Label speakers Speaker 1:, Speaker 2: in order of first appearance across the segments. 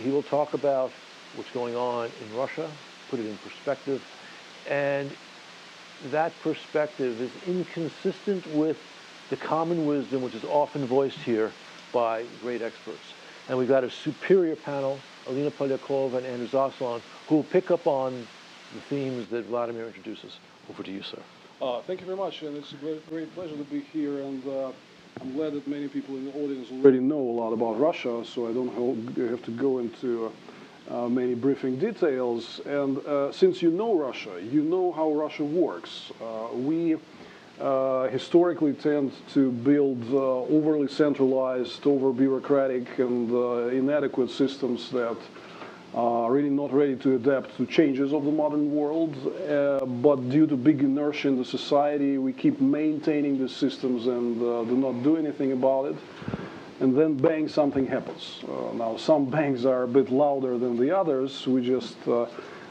Speaker 1: he will talk about what's going on in Russia, put it in perspective, and that perspective is inconsistent with the common wisdom which is often voiced here by great experts. And we've got a superior panel, Alina Polyakova and Andrew Zaslon, who will pick up on the themes that Vladimir introduces. Over to you, sir.
Speaker 2: Thank you very much, and it's a great pleasure to be here, and I'm glad that many people in the audience already know a lot about Russia, so I don't have to go into many briefing details. And since you know Russia, you know how Russia works. We historically tend to build overly centralized, over-bureaucratic, and inadequate systems that are really not ready to adapt to changes of the modern world. But due to big inertia in the society, we keep maintaining the systems and do not do anything about it. And then bang, something happens. Now, some bangs are a bit louder than the others. We just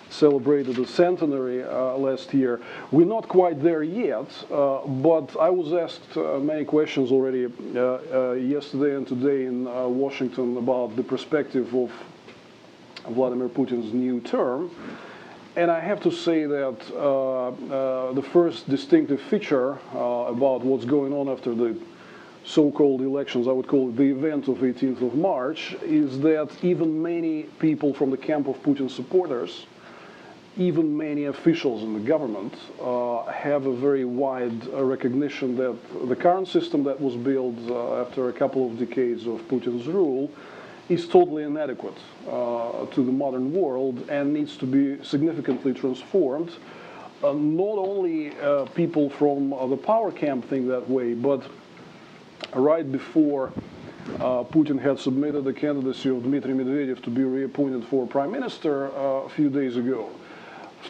Speaker 2: celebrated the centenary last year. We're not quite there yet, but I was asked many questions already yesterday and today in Washington about the perspective of Vladimir Putin's new term. And I have to say that the first distinctive feature about what's going on after the so-called elections, I would call it the event of 18th of March, is that even many people from the camp of Putin supporters, even many officials in the government, have a very wide recognition that the current system that was built after a couple of decades of Putin's rule is totally inadequate to the modern world and needs to be significantly transformed. Not only people from the power camp think that way, but right before Putin had submitted the candidacy of Dmitry Medvedev to be reappointed for prime minister a few days ago,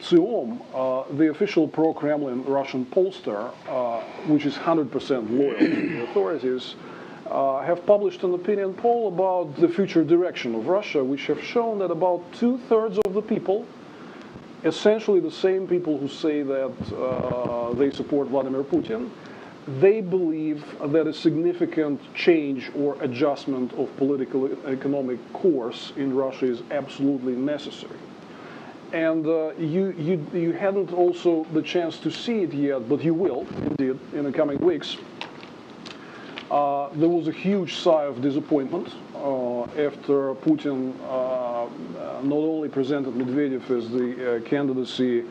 Speaker 2: ЦИОМ, the official pro-Kremlin Russian pollster, which is 100% loyal to the authorities, have published an opinion poll about the future direction of Russia, which have shown that about 2/3 of the people, essentially the same people who say that they support Vladimir Putin, they believe that a significant change or adjustment of political economic course in Russia is absolutely necessary. And you hadn't also the chance to see it yet, but you will, indeed, in the coming weeks. There was a huge sigh of disappointment after Putin not only presented Medvedev as the candidacy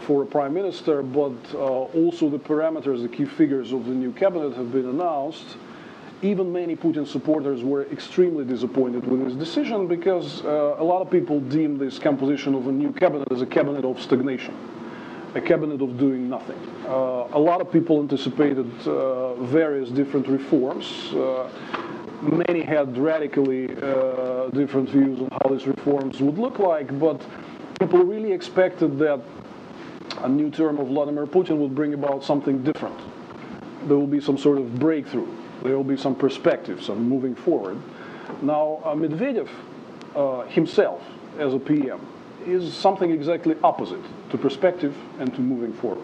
Speaker 2: for a prime minister, but also the parameters, the key figures of the new cabinet have been announced. Even many Putin supporters were extremely disappointed with this decision because a lot of people deem this composition of a new cabinet as a cabinet of stagnation, a cabinet of doing nothing. A lot of people anticipated various different reforms. Many had radically different views on how these reforms would look like, but people really expected that a new term of Vladimir Putin would bring about something different. There will be some sort of breakthrough. There will be some perspective, some moving forward. Now, Medvedev himself, as a PM, is something exactly opposite to perspective and to moving forward.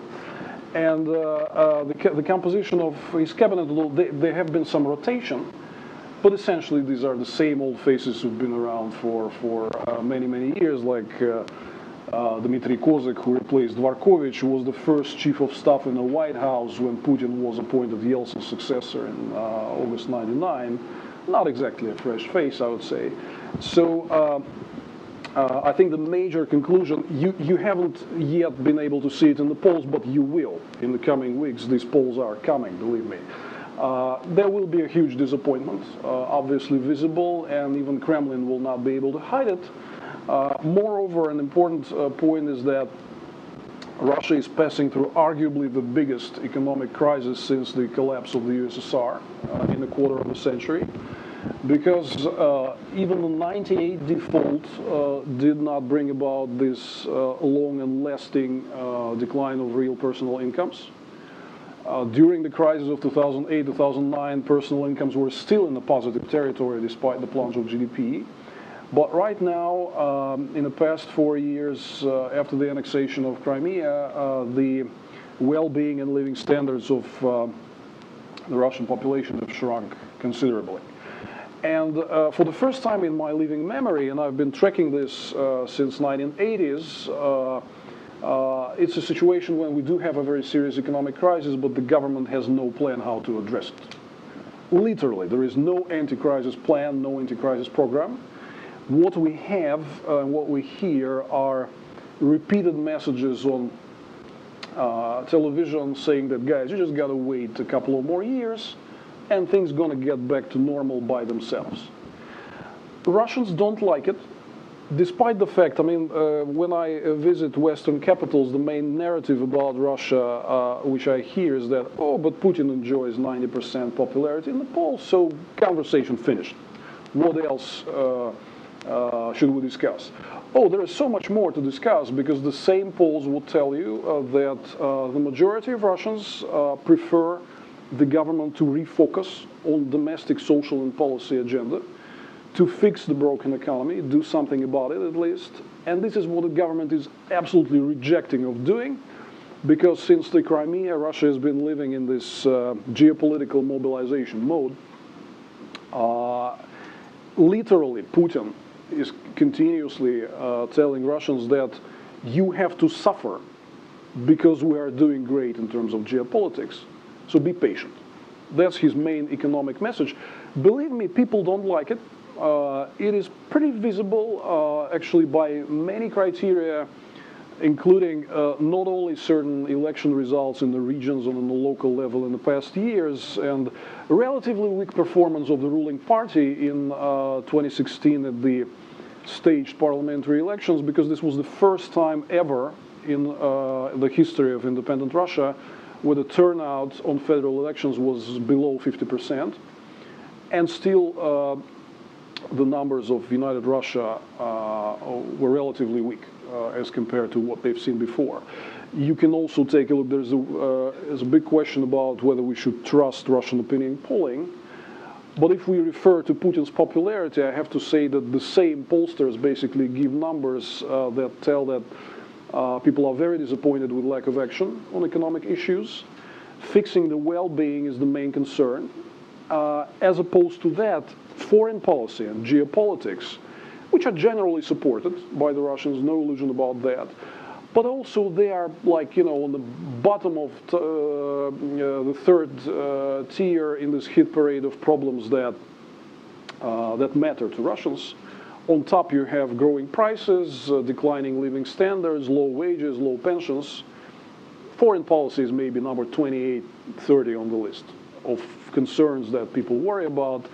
Speaker 2: And the composition of his cabinet, there have been some rotation, but essentially these are the same old faces who've been around for many, many years, like Dmitry Kozak, who replaced Dvorkovich, who was the first chief of staff in the White House when Putin was appointed Yeltsin's successor in August '99. Not exactly a fresh face, I would say. So I think the major conclusion, you haven't yet been able to see it in the polls, but you will in the coming weeks. These polls are coming, believe me. There will be a huge disappointment, obviously visible, and even Kremlin will not be able to hide it. Moreover, an important point is that Russia is passing through arguably the biggest economic crisis since the collapse of the USSR in a quarter of a century, because even the '98 default did not bring about this long and lasting decline of real personal incomes. During the crisis of 2008-2009, personal incomes were still in the positive territory despite the plunge of GDP. But right now, in the past 4 years after the annexation of Crimea, the well-being and living standards of the Russian population have shrunk considerably. And for the first time in my living memory, and I've been tracking this since 1980s, it's a situation when we do have a very serious economic crisis, but the government has no plan how to address it. Literally, there is no anti-crisis plan, no anti-crisis program. What we have, what we hear are repeated messages on television saying that, guys, you just gotta wait a couple of more years and things gonna get back to normal by themselves. Russians don't like it, despite the fact, I mean, when I visit Western capitals, the main narrative about Russia, which I hear, is that, oh, but Putin enjoys 90% popularity in the polls, so conversation finished. What else should we discuss? Oh, there is so much more to discuss, because the same polls will tell you that the majority of Russians prefer the government to refocus on domestic social and policy agenda, to fix the broken economy, do something about it at least. And this is what the government is absolutely rejecting of doing, because since the Crimea, Russia has been living in this geopolitical mobilization mode. Literally, Putin is continuously telling Russians that you have to suffer because we are doing great in terms of geopolitics. So be patient. That's his main economic message. Believe me, people don't like it. It is pretty visible, actually, by many criteria, including not only certain election results in the regions and on the local level in the past years, and relatively weak performance of the ruling party in 2016 at the staged parliamentary elections, because this was the first time ever in the history of independent Russia where the turnout on federal elections was below 50%, and still the numbers of United Russia were relatively weak as compared to what they've seen before. You can also take a look, there's a big question about whether we should trust Russian opinion polling. But if we refer to Putin's popularity, I have to say that the same pollsters basically give numbers that tell that people are very disappointed with lack of action on economic issues. Fixing the well-being is the main concern. As opposed to that, foreign policy and geopolitics, which are generally supported by the Russians, no illusion about that. But also they are, like, you know, on the bottom of the third tier in this hit parade of problems that that matter to Russians. On top you have growing prices, declining living standards, low wages, low pensions. Foreign policy is maybe number 28, 30 on the list of concerns that people worry about.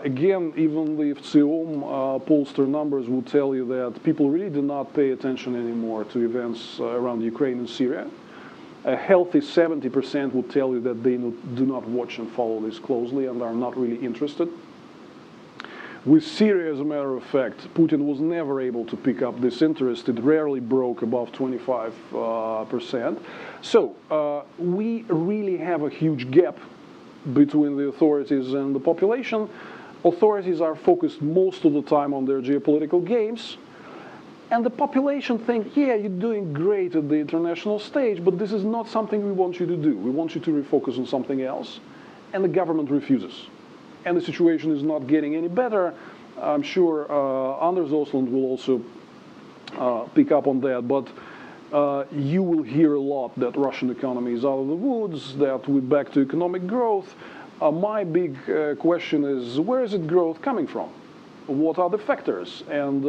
Speaker 2: Again, even the FCOM pollster numbers will tell you that people really do not pay attention anymore to events around Ukraine and Syria. A healthy 70% will tell you that they do not watch and follow this closely and are not really interested. With Syria, as a matter of fact, Putin was never able to pick up this interest. It rarely broke above 25%. So we really have a huge gap between the authorities and the population. Authorities are focused most of the time on their geopolitical games, and the population think, yeah, you're doing great at the international stage, but this is not something we want you to do. We want you to refocus on something else, and the government refuses. And the situation is not getting any better. I'm sure Anders Osland will also pick up on that, but you will hear a lot that Russian economy is out of the woods, that we're back to economic growth. My big question is, where is it growth coming from? What are the factors? And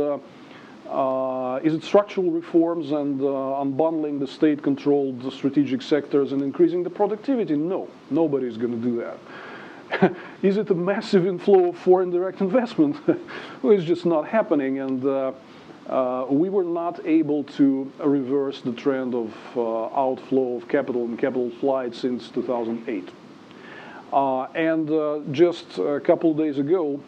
Speaker 2: is it structural reforms and unbundling the state-controlled strategic sectors and increasing the productivity? No, nobody's going to do that. Is it a massive inflow of foreign direct investment? Well, it's just not happening, and we were not able to reverse the trend of outflow of capital and capital flight since 2008. Just a couple of days ago,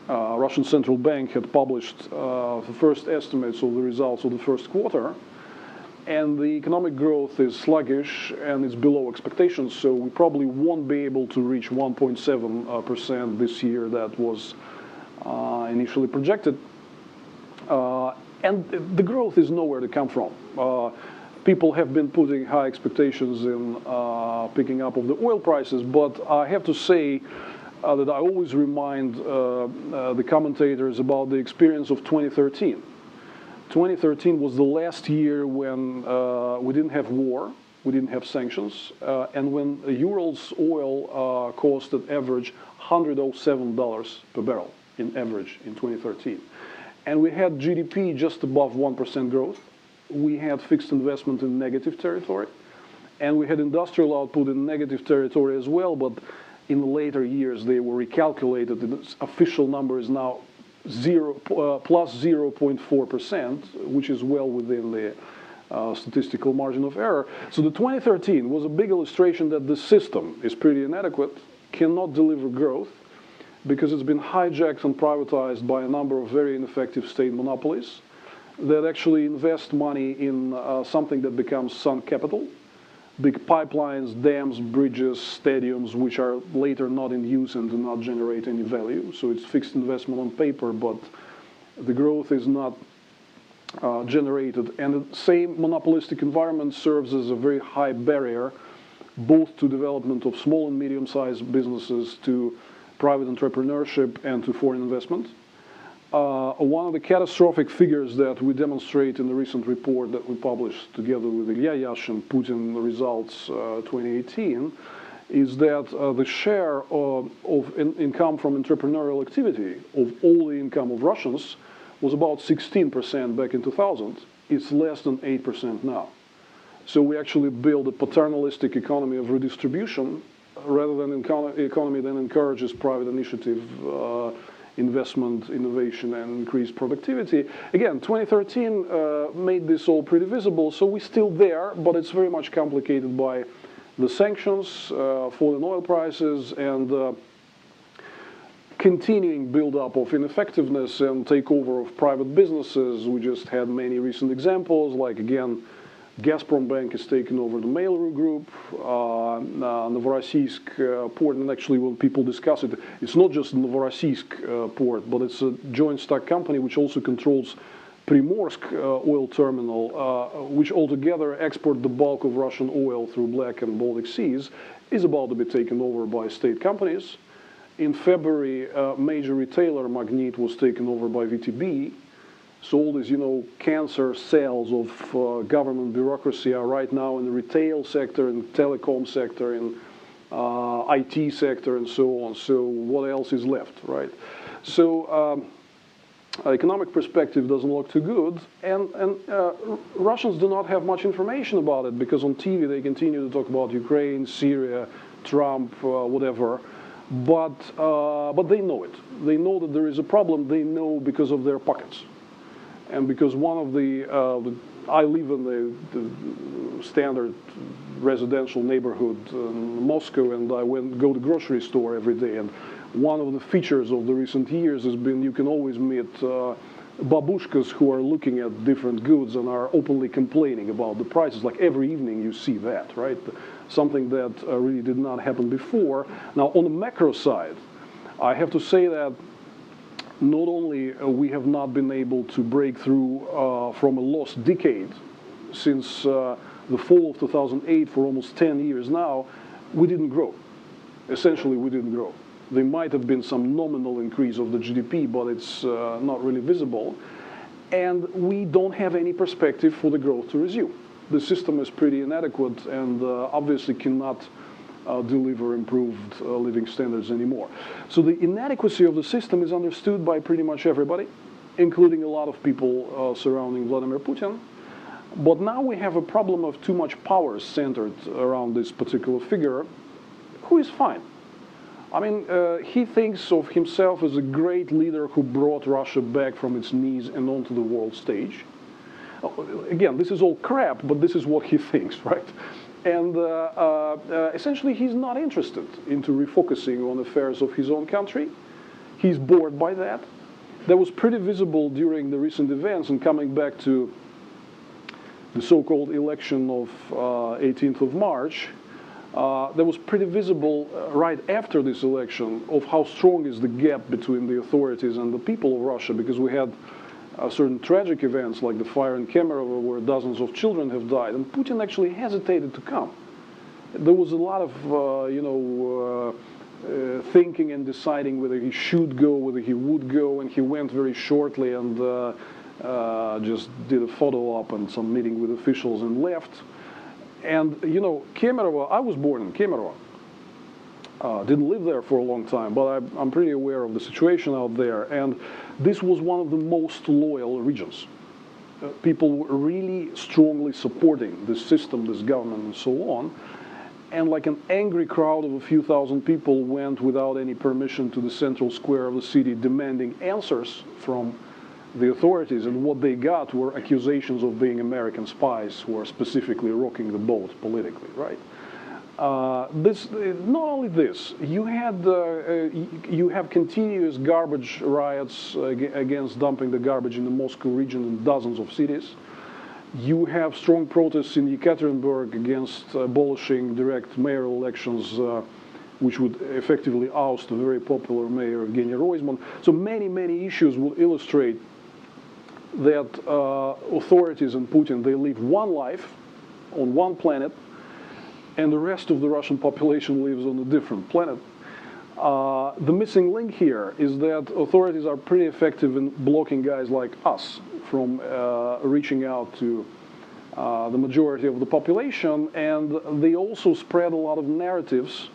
Speaker 2: Russian Central Bank had published the first estimates of the results of the first quarter, and the economic growth is sluggish and it's below expectations, so we probably won't be able to reach 1.7% this year that was initially projected. And the growth is nowhere to come from. People have been putting high expectations in picking up of the oil prices, but I have to say that I always remind the commentators about the experience of 2013. 2013 was the last year when we didn't have war, we didn't have sanctions, and when Urals oil cost an average $107 per barrel in average in 2013. And we had GDP just above 1% growth. We had fixed investment in negative territory, and we had industrial output in negative territory as well, but in the later years they were recalculated. The official number is now plus 0.4%, which is well within the statistical margin of error. So the 2013 was a big illustration that the system is pretty inadequate, cannot deliver growth, because it's been hijacked and privatized by a number of very ineffective state monopolies that actually invest money in something that becomes sunk capital, big pipelines, dams, bridges, stadiums, which are later not in use and do not generate any value. So it's fixed investment on paper, but the growth is not generated. And the same monopolistic environment serves as a very high barrier, both to development of small and medium-sized businesses, to private entrepreneurship, and to foreign investment. One of the catastrophic figures that we demonstrate in the recent report that we published together with Ilya Yashin, Putin Results 2018, is that the share of income from entrepreneurial activity of all the income of Russians was about 16% back in 2000. It's less than 8% now. So we actually build a paternalistic economy of redistribution rather than an economy that encourages private initiative, investment, innovation, and increased productivity. Again, 2013 made this all pretty visible, so we're still there, but it's very much complicated by the sanctions, falling oil prices, and continuing build-up of ineffectiveness and takeover of private businesses. We just had many recent examples, like, again, Gazprom Bank has taken over the Mail.ru Group, Novorossiysk port, and actually when people discuss it, it's not just Novorossiysk port, but it's a joint stock company which also controls Primorsk oil terminal, which altogether export the bulk of Russian oil through Black and Baltic Seas, is about to be taken over by state companies. In February, a major retailer, Magnit, was taken over by VTB. So all these, cancer cells of government bureaucracy are right now in the retail sector, in the telecom sector, in IT sector, and so on. So what else is left, right? So economic perspective doesn't look too good, and Russians do not have much information about it, because on TV they continue to talk about Ukraine, Syria, Trump, whatever. But they know it. They know that there is a problem. They know because of their pockets. And because one of I live in the standard residential neighborhood in Moscow, and I go to the grocery store every day. And one of the features of the recent years has been you can always meet babushkas who are looking at different goods and are openly complaining about the prices. Like every evening you see that, right? Something that really did not happen before. Now, on the macro side, I have to say that not only we have not been able to break through from a lost decade since the fall of 2008 for almost 10 years now, we didn't grow. Essentially, we didn't grow. There might have been some nominal increase of the GDP, but it's not really visible. And we don't have any perspective for the growth to resume. The system is pretty inadequate and obviously cannot deliver improved living standards anymore. So the inadequacy of the system is understood by pretty much everybody, including a lot of people surrounding Vladimir Putin. But now we have a problem of too much power centered around this particular figure, who is fine. I mean, he thinks of himself as a great leader who brought Russia back from its knees and onto the world stage. Again, this is all crap, but this is what he thinks, right? And essentially, he's not interested into refocusing on affairs of his own country. He's bored by that. That was pretty visible during the recent events, and coming back to the so-called election of 18th of March, that was pretty visible right after this election of how strong is the gap between the authorities and the people of Russia, because we had certain tragic events like the fire in Kemerovo where dozens of children have died, and Putin actually hesitated to come. There was a lot of, thinking and deciding whether he should go, whether he would go, and he went very shortly and just did a photo op and some meeting with officials and left. And you know, Kemerovo, I was born in Kemerovo. Didn't live there for a long time, but I'm pretty aware of the situation out there. And this was one of the most loyal regions. People were really strongly supporting this system, this government, and so on. And like an angry crowd of a few thousand people went without any permission to the central square of the city demanding answers from the authorities, and what they got were accusations of being American spies who are specifically rocking the boat politically, right? Not only this, you have continuous garbage riots against dumping the garbage in the Moscow region in dozens of cities. You have strong protests in Yekaterinburg against abolishing direct mayoral elections, which would effectively oust a very popular mayor, Evgeny Roizman. So many issues will illustrate that authorities and Putin, they live one life on one planet, and the rest of the Russian population lives on a different planet. The missing link here is that authorities are pretty effective in blocking guys like us from reaching out to the majority of the population, and they also spread a lot of narratives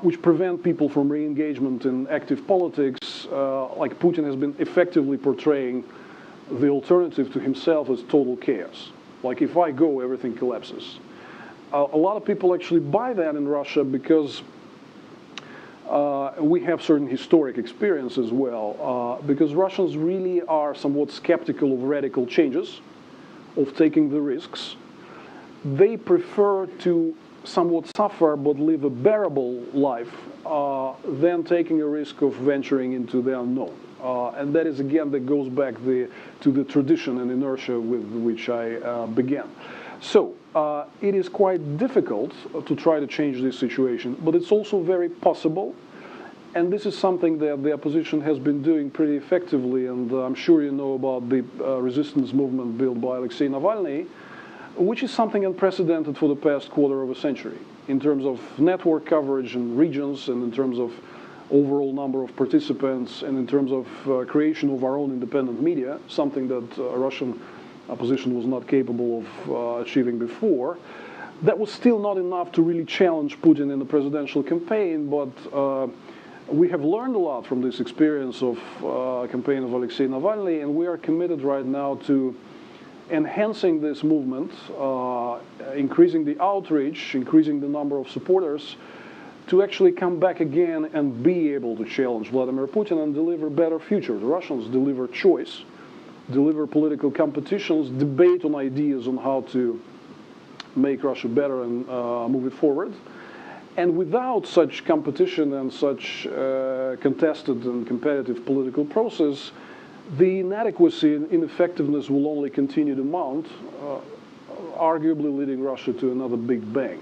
Speaker 2: which prevent people from re-engagement in active politics, like Putin has been effectively portraying the alternative to himself as total chaos. Like, if I go, everything collapses. A lot of people actually buy that in Russia because we have certain historic experience as well, because Russians really are somewhat skeptical of radical changes, of taking the risks. They prefer to somewhat suffer but live a bearable life than taking a risk of venturing into the unknown. And that is, again, that goes back to the tradition and inertia with which I began. So it is quite difficult to try to change this situation, but it's also very possible. And this is something that the opposition has been doing pretty effectively, and I'm sure you know about the resistance movement built by Alexei Navalny, which is something unprecedented for the past quarter of a century in terms of network coverage in regions, and in terms of overall number of participants, and in terms of creation of our own independent media, something that Russian opposition was not capable of achieving before. That was still not enough to really challenge Putin in the presidential campaign, but we have learned a lot from this experience of campaign of Alexei Navalny, and we are committed right now to enhancing this movement, increasing the outreach, increasing the number of supporters, to actually come back again and be able to challenge Vladimir Putin and deliver a better future. The Russians deliver choice, deliver political competitions, debate on ideas on how to make Russia better and move it forward. And without such competition and such contested and competitive political process, the inadequacy and ineffectiveness will only continue to mount, arguably leading Russia to another big bang,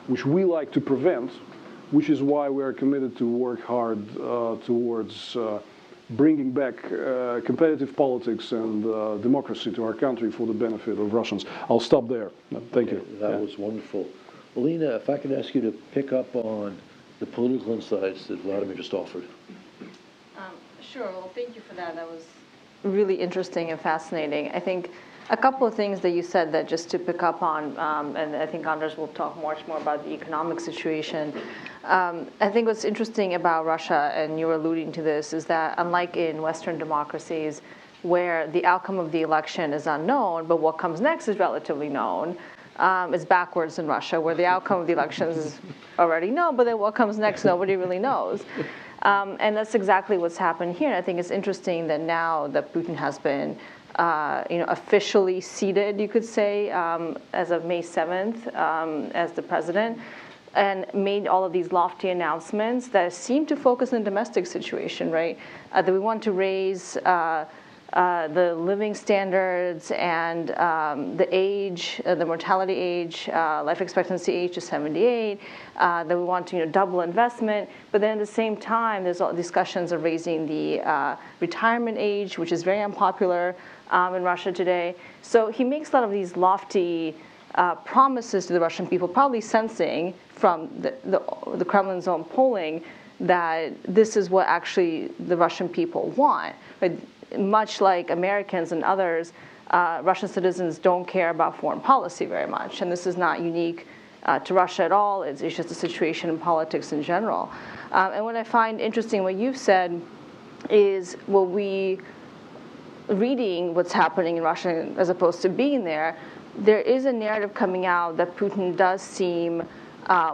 Speaker 2: which we like to prevent, which is why we are committed to work hard towards bringing back competitive politics and democracy to our country for the benefit of Russians. I'll stop there. Thank you.
Speaker 1: That was wonderful. Alina, if I could ask you to pick up on the political insights that Vladimir just offered.
Speaker 3: Sure. Well, thank you for that. That was really interesting and fascinating. I think a couple of things that you said that just to pick up on, and I think Anders will talk much more about the economic situation. I think what's interesting about Russia, and you were alluding to this, is that unlike in Western democracies, where the outcome of the election is unknown, but what comes next is relatively known, it's backwards in Russia, where the outcome of the elections is already known, but then what comes next, nobody really knows. And that's exactly what's happened here. And I think it's interesting that now that Putin has been officially seated, you could say, as of May 7th, as the president, and made all of these lofty announcements that seem to focus on the domestic situation, right? That we want to raise the living standards and the age, the mortality age, life expectancy age to 78, that we want to double investment. But then at the same time, there's all discussions of raising the retirement age, which is very unpopular in Russia today. So he makes a lot of these lofty promises to the Russian people, probably sensing from the Kremlin's own polling that this is what actually the Russian people want. But much like Americans and others, Russian citizens don't care about foreign policy very much, and this is not unique to Russia at all. It's just a situation in politics in general. And what I find interesting, what you've said, is reading what's happening in Russia as opposed to being there, there is a narrative coming out that Putin does seem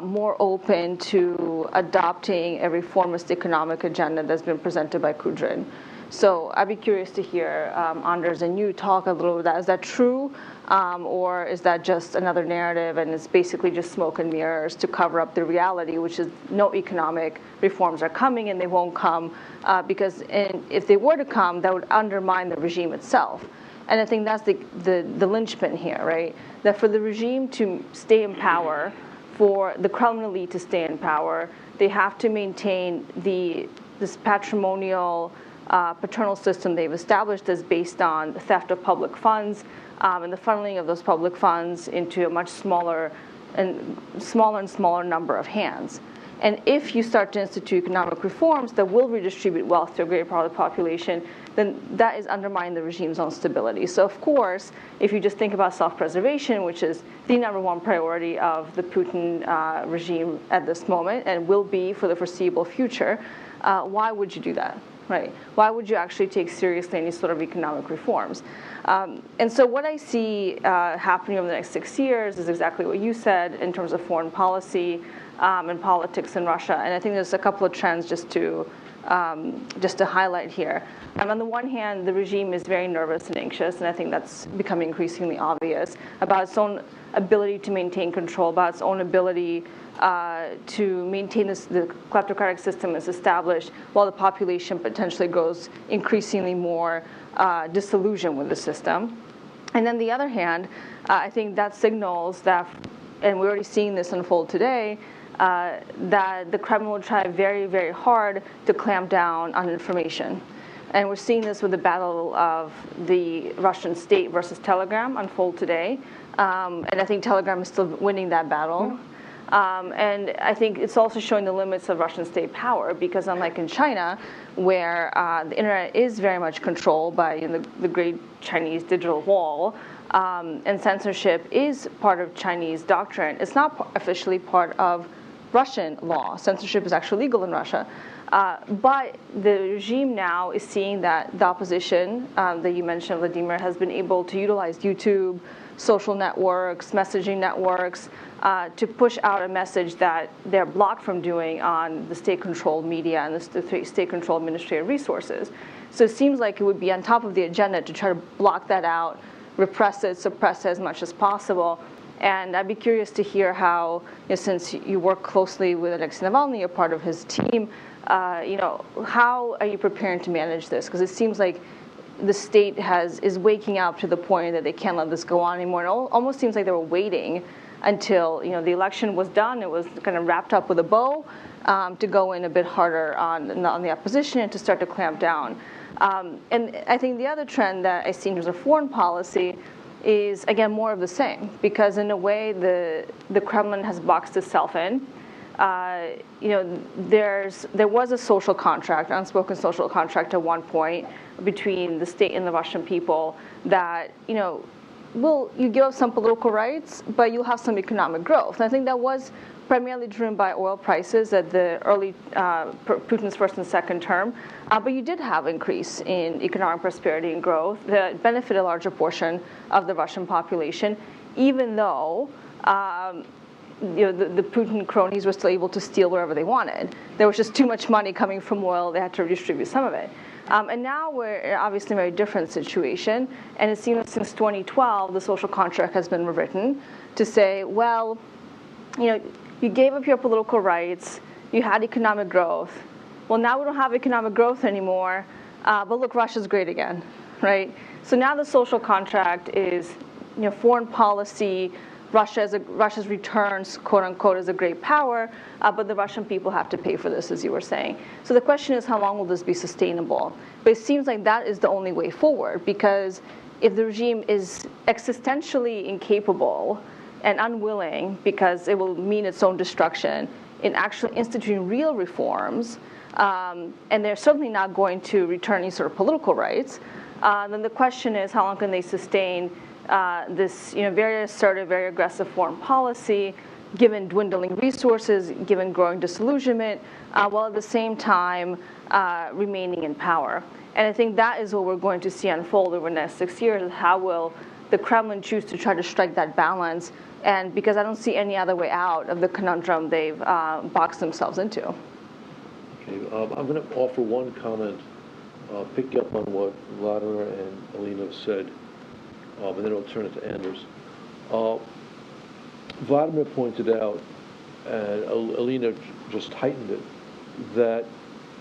Speaker 3: more open to adopting a reformist economic agenda that's been presented by Kudrin. So I'd be curious to hear, Anders and you talk a little bit about that. Is that true, or is that just another narrative and it's basically just smoke and mirrors to cover up the reality, which is no economic reforms are coming, and they won't come because if they were to come, that would undermine the regime itself. And I think that's the linchpin here, right? That for the regime to stay in power, for the Kremlin elite to stay in power, they have to maintain this patrimonial paternal system they've established that's based on the theft of public funds and the funneling of those public funds into a much smaller and smaller number of hands. And if you start to institute economic reforms that will redistribute wealth to a greater part of the population, then that is undermining the regime's own stability. So of course, if you just think about self-preservation, which is the #1 priority of the Putin regime at this moment and will be for the foreseeable future, why would you do that? Right? Why would you actually take seriously any sort of economic reforms? And so what I see happening over the next 6 years is exactly what you said in terms of foreign policy and politics in Russia. And I think there's a couple of trends just to highlight here. On the one hand, the regime is very nervous and anxious, and I think that's becoming increasingly obvious about its own ability to maintain control, about its own ability to maintain the kleptocratic system is established while the population potentially grows increasingly more disillusioned with the system. And on the other hand, I think that signals that, and we're already seeing this unfold today, that the Kremlin will try very, very hard to clamp down on information. And we're seeing this with the battle of the Russian state versus Telegram unfold today. And I think Telegram is still winning that battle. And I think it's also showing the limits of Russian state power, because unlike in China, where the internet is very much controlled by the great Chinese digital wall, and censorship is part of Chinese doctrine, it's not officially part of Russian law. Censorship is actually legal in Russia. But the regime now is seeing that the opposition that you mentioned, Vladimir, has been able to utilize YouTube, social networks, messaging networks, to push out a message that they're blocked from doing on the state-controlled media and the state-controlled administrative resources. So it seems like it would be on top of the agenda to try to block that out, repress it, suppress it as much as possible. And I'd be curious to hear how, since you work closely with Alexei Navalny, you're part of his team, how are you preparing to manage this? Because it seems like the state is waking up to the point that they can't let this go on anymore. It almost seems like they were waiting until the election was done, it was kind of wrapped up with a bow, to go in a bit harder on the opposition and to start to clamp down. And I think the other trend that I see in terms of foreign policy is, again, more of the same, because in a way the Kremlin has boxed itself in. There was a social contract, unspoken social contract at one point between the state and the Russian people that, you give up some political rights, but you'll have some economic growth. And I think that was primarily driven by oil prices at the early Putin's first and second term. But you did have increase in economic prosperity and growth that benefited a larger portion of the Russian population, even though the Putin cronies were still able to steal wherever they wanted. There was just too much money coming from oil, they had to redistribute some of it. And now we're obviously in a very different situation, and it seems since 2012 the social contract has been rewritten to say, well, you gave up your political rights, you had economic growth. Well, now we don't have economic growth anymore, but look, Russia's great again, right? So now the social contract is, foreign policy, Russia's returns, quote unquote, as a great power, but the Russian people have to pay for this, as you were saying. So the question is, how long will this be sustainable? But it seems like that is the only way forward, because if the regime is existentially incapable and unwilling, because it will mean its own destruction, in actually instituting real reforms, and they're certainly not going to return any sort of political rights, then the question is, how long can they sustain this very assertive, very aggressive foreign policy, given dwindling resources, given growing disillusionment, while at the same time remaining in power. And I think that is what we're going to see unfold over the next 6 years. How will the Kremlin choose to try to strike that balance? And because I don't see any other way out of the conundrum they've boxed themselves into.
Speaker 1: Okay, I'm going to offer one comment, pick up on what Vladimir and Alina said, and then I'll turn it to Anders. Vladimir pointed out, and Alina just heightened it, that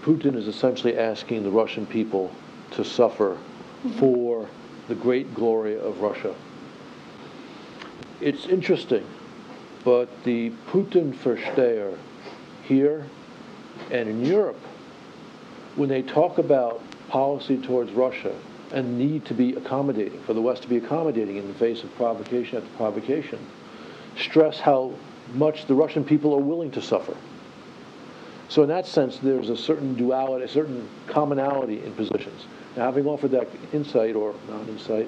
Speaker 1: Putin is essentially asking the Russian people to suffer for the great glory of Russia. It's interesting, but the Putin-Versteher here and in Europe, when they talk about policy towards Russia and need to be accommodating, for the West to be accommodating in the face of provocation after provocation, stress how much the Russian people are willing to suffer. So in that sense, there's a certain duality, a certain commonality in positions. Now, having offered that insight, or non-insight,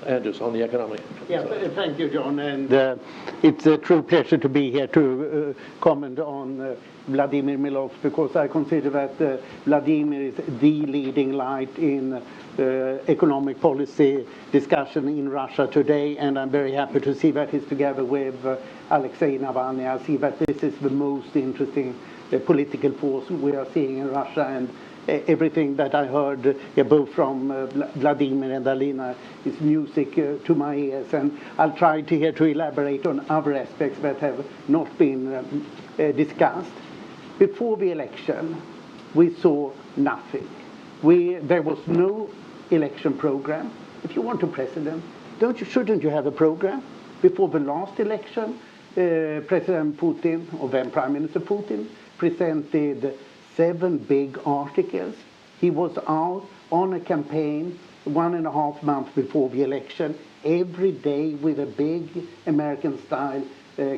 Speaker 1: Anders, on the economic.
Speaker 4: Yeah, thank you, John. And it's a true pleasure to be here to comment on Vladimir Milov, because I consider that Vladimir is the leading light in economic policy discussion in Russia today, and I'm very happy to see that he's together with Alexei Navalny. I see that this is the most interesting political force we are seeing in Russia, and everything that I heard both from Vladimir and Alina is music to my ears, and I'll try to elaborate on other aspects that have not been discussed. Before the election, we saw nothing. There was no election program. If you want a president, shouldn't you have a program? Before the last election, President Putin, or then Prime Minister Putin, presented 7 big articles. He was out on a campaign 1.5 months before the election, every day with a big American-style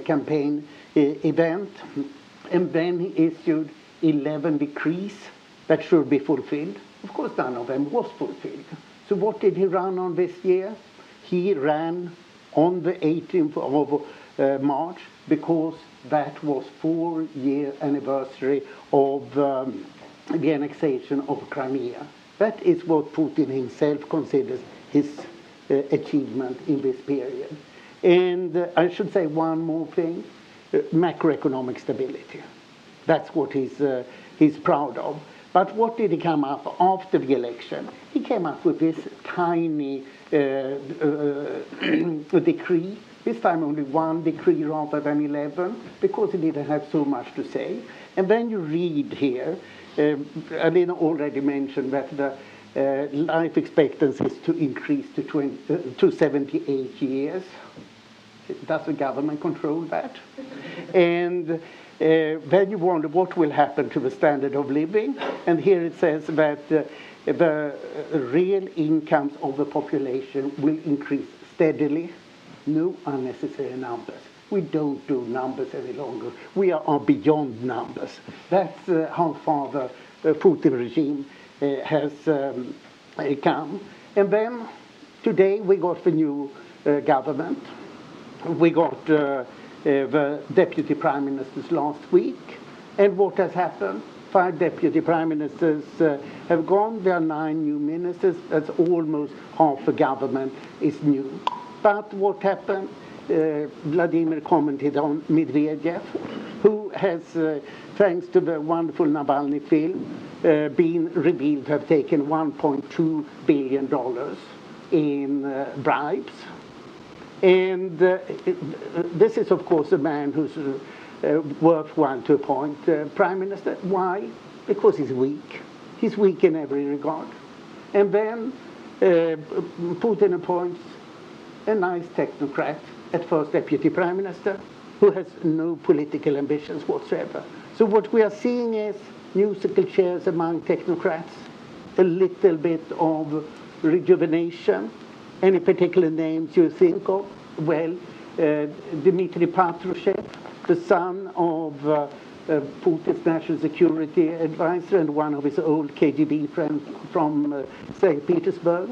Speaker 4: campaign event. And then he issued 11 decrees that should be fulfilled. Of course, none of them was fulfilled. So what did he run on this year? He ran on the 18th of March, because that was 4-year anniversary of the annexation of Crimea. That is what Putin himself considers his achievement in this period. And I should say one more thing, macroeconomic stability. That's what he's proud of. But what did he come up after the election? He came up with this tiny decree. This time only 1 decree rather than 11, because he didn't have so much to say. And then you read here, Alina already mentioned that the life expectancy is to increase to 78 years. Does the government control that? And then you wonder what will happen to the standard of living. And here it says that the real incomes of the population will increase steadily. No unnecessary numbers. We don't do numbers any longer. We are beyond numbers. That's how far the Putin regime has come. And then today we got the new government. We got the deputy prime ministers last week. And what has happened? 5 deputy prime ministers have gone. There are 9 new ministers. That's almost half the government is new. But what happened? Vladimir commented on Medvedev, who has, thanks to the wonderful Navalny film, been revealed to have taken $1.2 billion in bribes. And this is, of course, a man who's worthwhile to appoint prime minister. Why? Because he's weak. He's weak in every regard. And then Putin appoints a nice technocrat at first deputy prime minister, who has no political ambitions whatsoever. So what we are seeing is musical chairs among technocrats, a little bit of rejuvenation. Any particular names you think of? Well, Dmitry Patrushev, the son of Putin's national security advisor and one of his old KGB friends from St. Petersburg.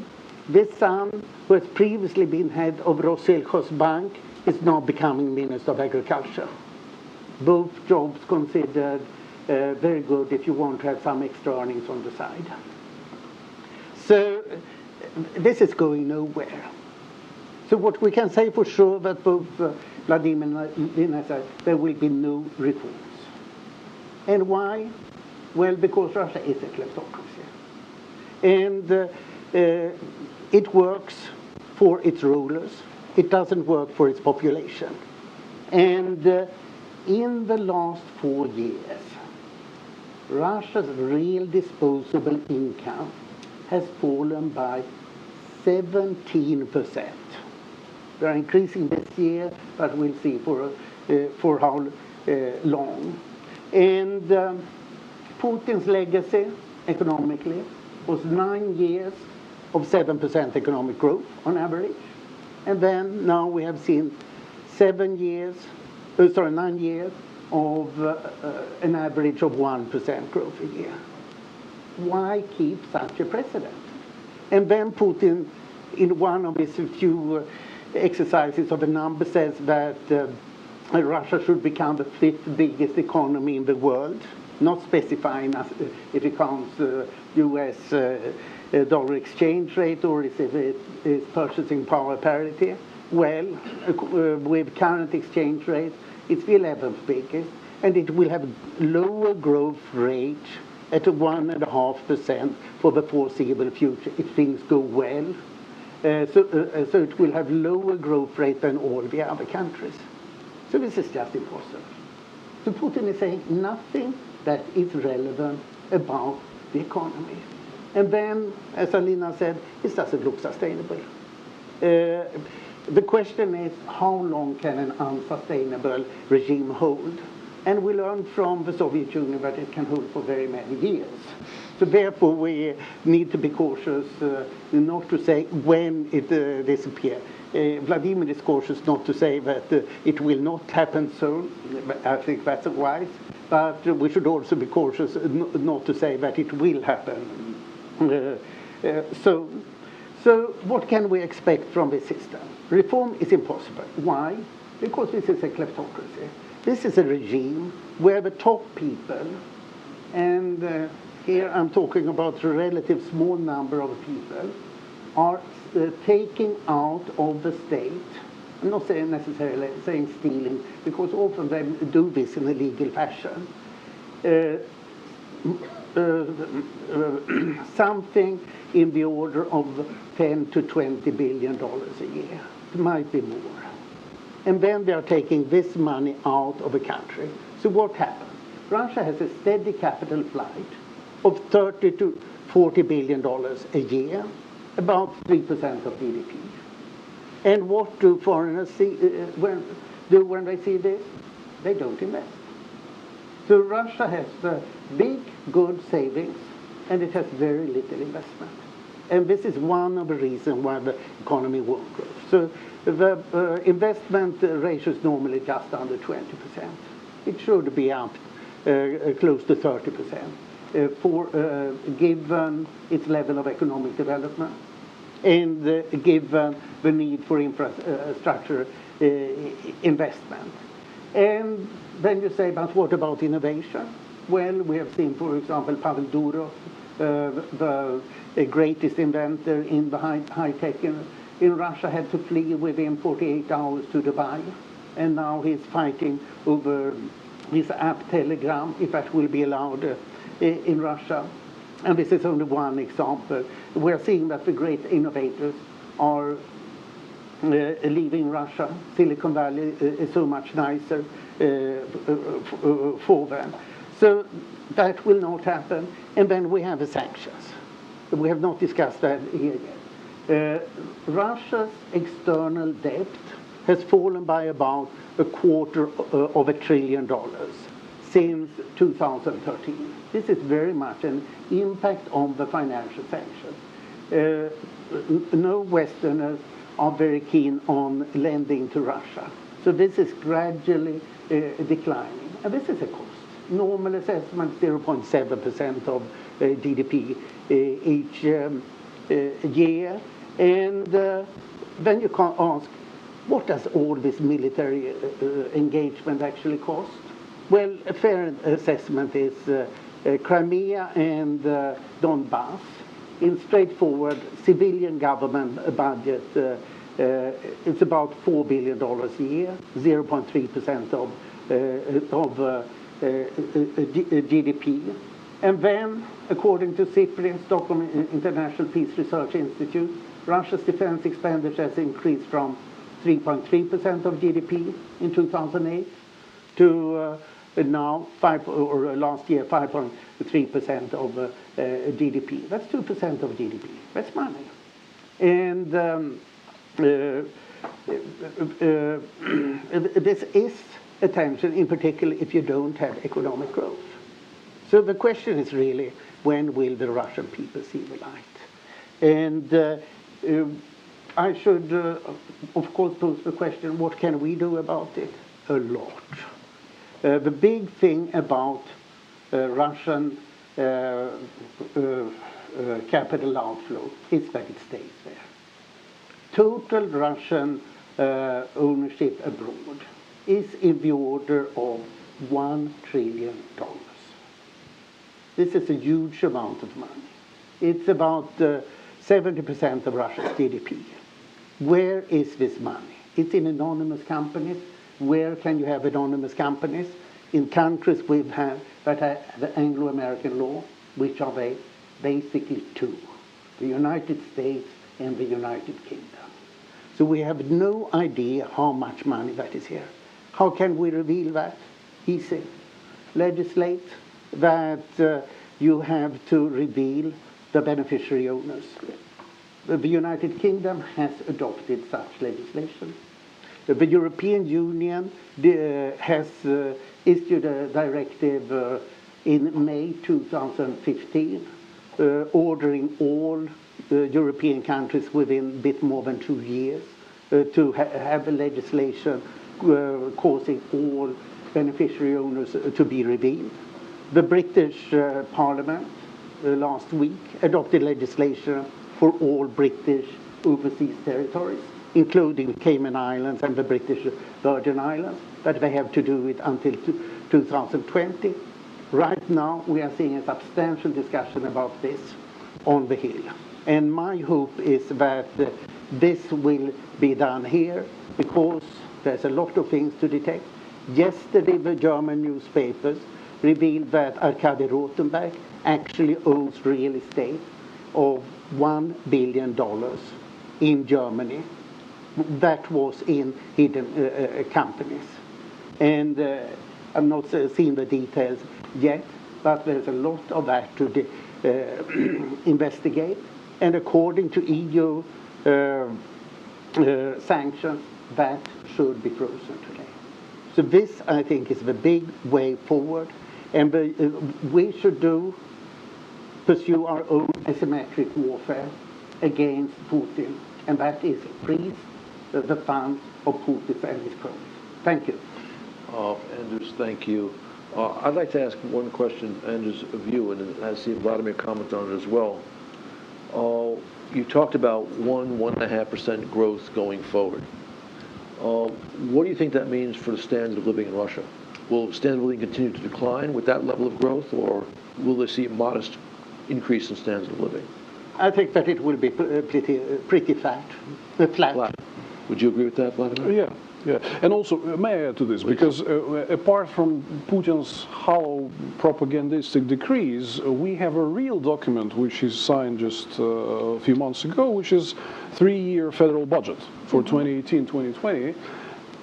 Speaker 4: This son, who has previously been head of Rossельхозbank, is now becoming Minister of Agriculture. Both jobs considered very good if you want to have some extra earnings on the side. So this is going nowhere. So what we can say for sure that both Vladimir and Lina said there will be no reforms. And why? Well, because Russia is a kleptocracy. And it works for its rulers. It doesn't work for its population. And in the last 4 years, Russia's real disposable income has fallen by 17%. They are increasing this year, but we'll see for how long. And Putin's legacy economically was 9 years of 7% economic growth on average. And then now we have seen 9 years of an average of 1% growth a year. Why keep such a precedent? And then Putin, in one of his few exercises of a number, says that Russia should become the 5th biggest economy in the world, not specifying if it counts US dollar exchange rate or if it is purchasing power parity. Well, with current exchange rate, it's the 11th biggest, and it will have lower growth rate at 1.5% for the foreseeable future if things go well. So it will have lower growth rate than all the other countries. So this is just impossible. So Putin is saying nothing that is relevant about the economy. And then, as Alina said, it doesn't look sustainable. The question is, how long can an unsustainable regime hold? And we learned from the Soviet Union that it can hold for very many years. So therefore, we need to be cautious not to say when it disappears. Vladimir is cautious not to say that it will not happen soon. I think that's wise. But we should also be cautious not to say that it will happen. So what can we expect from this system? Reform is impossible. Why? Because this is a kleptocracy. This is a regime where the top people, and here I'm talking about a relative small number of people, are taking out of the state. I'm not saying necessarily saying stealing, because often they do this in a legal fashion. Something in the order of $10 to $20 billion a year. It might be more. And then they are taking this money out of the country. So what happens? Russia has a steady capital flight of $30 to $40 billion a year, about 3% of GDP. And what do foreigners when they see this? They don't invest. So Russia has big, good savings, and it has very little investment. And this is one of the reasons why the economy won't grow. So the investment ratio is normally just under 20%. It should be up close to 30% given its level of economic development and given the need for infrastructure investment. And then you say, but what about innovation? Well, we have seen, for example, Pavel Durov, the greatest inventor in the high tech in Russia, had to flee within 48 hours to Dubai. And now he's fighting over this app Telegram, if that will be allowed in Russia. And this is only one example. We're seeing that the great innovators are leaving Russia. Silicon Valley is so much nicer for them. So that will not happen. And then we have the sanctions. We have not discussed that here yet. Russia's external debt has fallen by about $250 billion since 2013. This is very much an impact on the financial sanctions. No Westerners are very keen on lending to Russia. So this is gradually declining, and this is a cost. Normal assessment 0.7% of GDP each year, and then you can ask, what does all this military engagement actually cost? Well, a fair assessment is Crimea and Donbass. In straightforward civilian government budget, it's about $4 billion a year, 0.3% of GDP. And then, according to SIPRI, Stockholm International Peace Research Institute, Russia's defense expenditure has increased from 3.3% of GDP in 2008 to now last year 5.3% of GDP. That's 2% of GDP. That's money. And this is a tension, in particular if you don't have economic growth. So the question is really, when will the Russian people see the light? And I should, of course, pose the question, what can we do about it? A lot. The big thing about Russian capital outflow is that it stays there. Total Russian ownership abroad is in the order of $1 trillion. This is a huge amount of money. It's about 70% of Russia's GDP. Where is this money? It's in anonymous companies. Where can you have anonymous companies? In countries that have the Anglo-American law, which are basically two, the United States and the United Kingdom. So we have no idea how much money that is here. How can we reveal that? Easy. Legislate that you have to reveal the beneficiary owners. The United Kingdom has adopted such legislation. The European Union has issued a directive in May 2015 ordering all European countries within a bit more than 2 years to have a legislation causing all beneficiary owners to be revealed. The British Parliament last week adopted legislation for all British overseas territories, including Cayman Islands and the British Virgin Islands, but they have to do it until 2020. Right now, we are seeing a substantial discussion about this on the Hill. And my hope is that this will be done here, because there's a lot of things to detect. Yesterday, the German newspapers revealed that Arkady Rotenberg actually owns real estate of $1 billion in Germany. That was in hidden companies. And I've not seen the details yet, but there's a lot of that to investigate. And according to EU sanctions, that should be frozen today. So this, I think, is the big way forward. And we should pursue our own asymmetric warfare against Putin. And that is freeze the funds of Putin and his cronies. Thank you.
Speaker 1: Anders, thank you. I'd like to ask one question, Anders, of you, and I see Vladimir comment on it as well. You talked about 1.5% growth going forward. What do you think that means for the standard of living in Russia? Will standard of living continue to decline with that level of growth, or will they see a modest increase in standard of living?
Speaker 4: I think that it will be pretty flat.
Speaker 1: Would you agree with that, Vladimir?
Speaker 2: Yeah. And also, may I add to this? Because apart from Putin's hollow propagandistic decrees, we have a real document which he signed just a few months ago, which is 3-year federal budget for 2018-2020.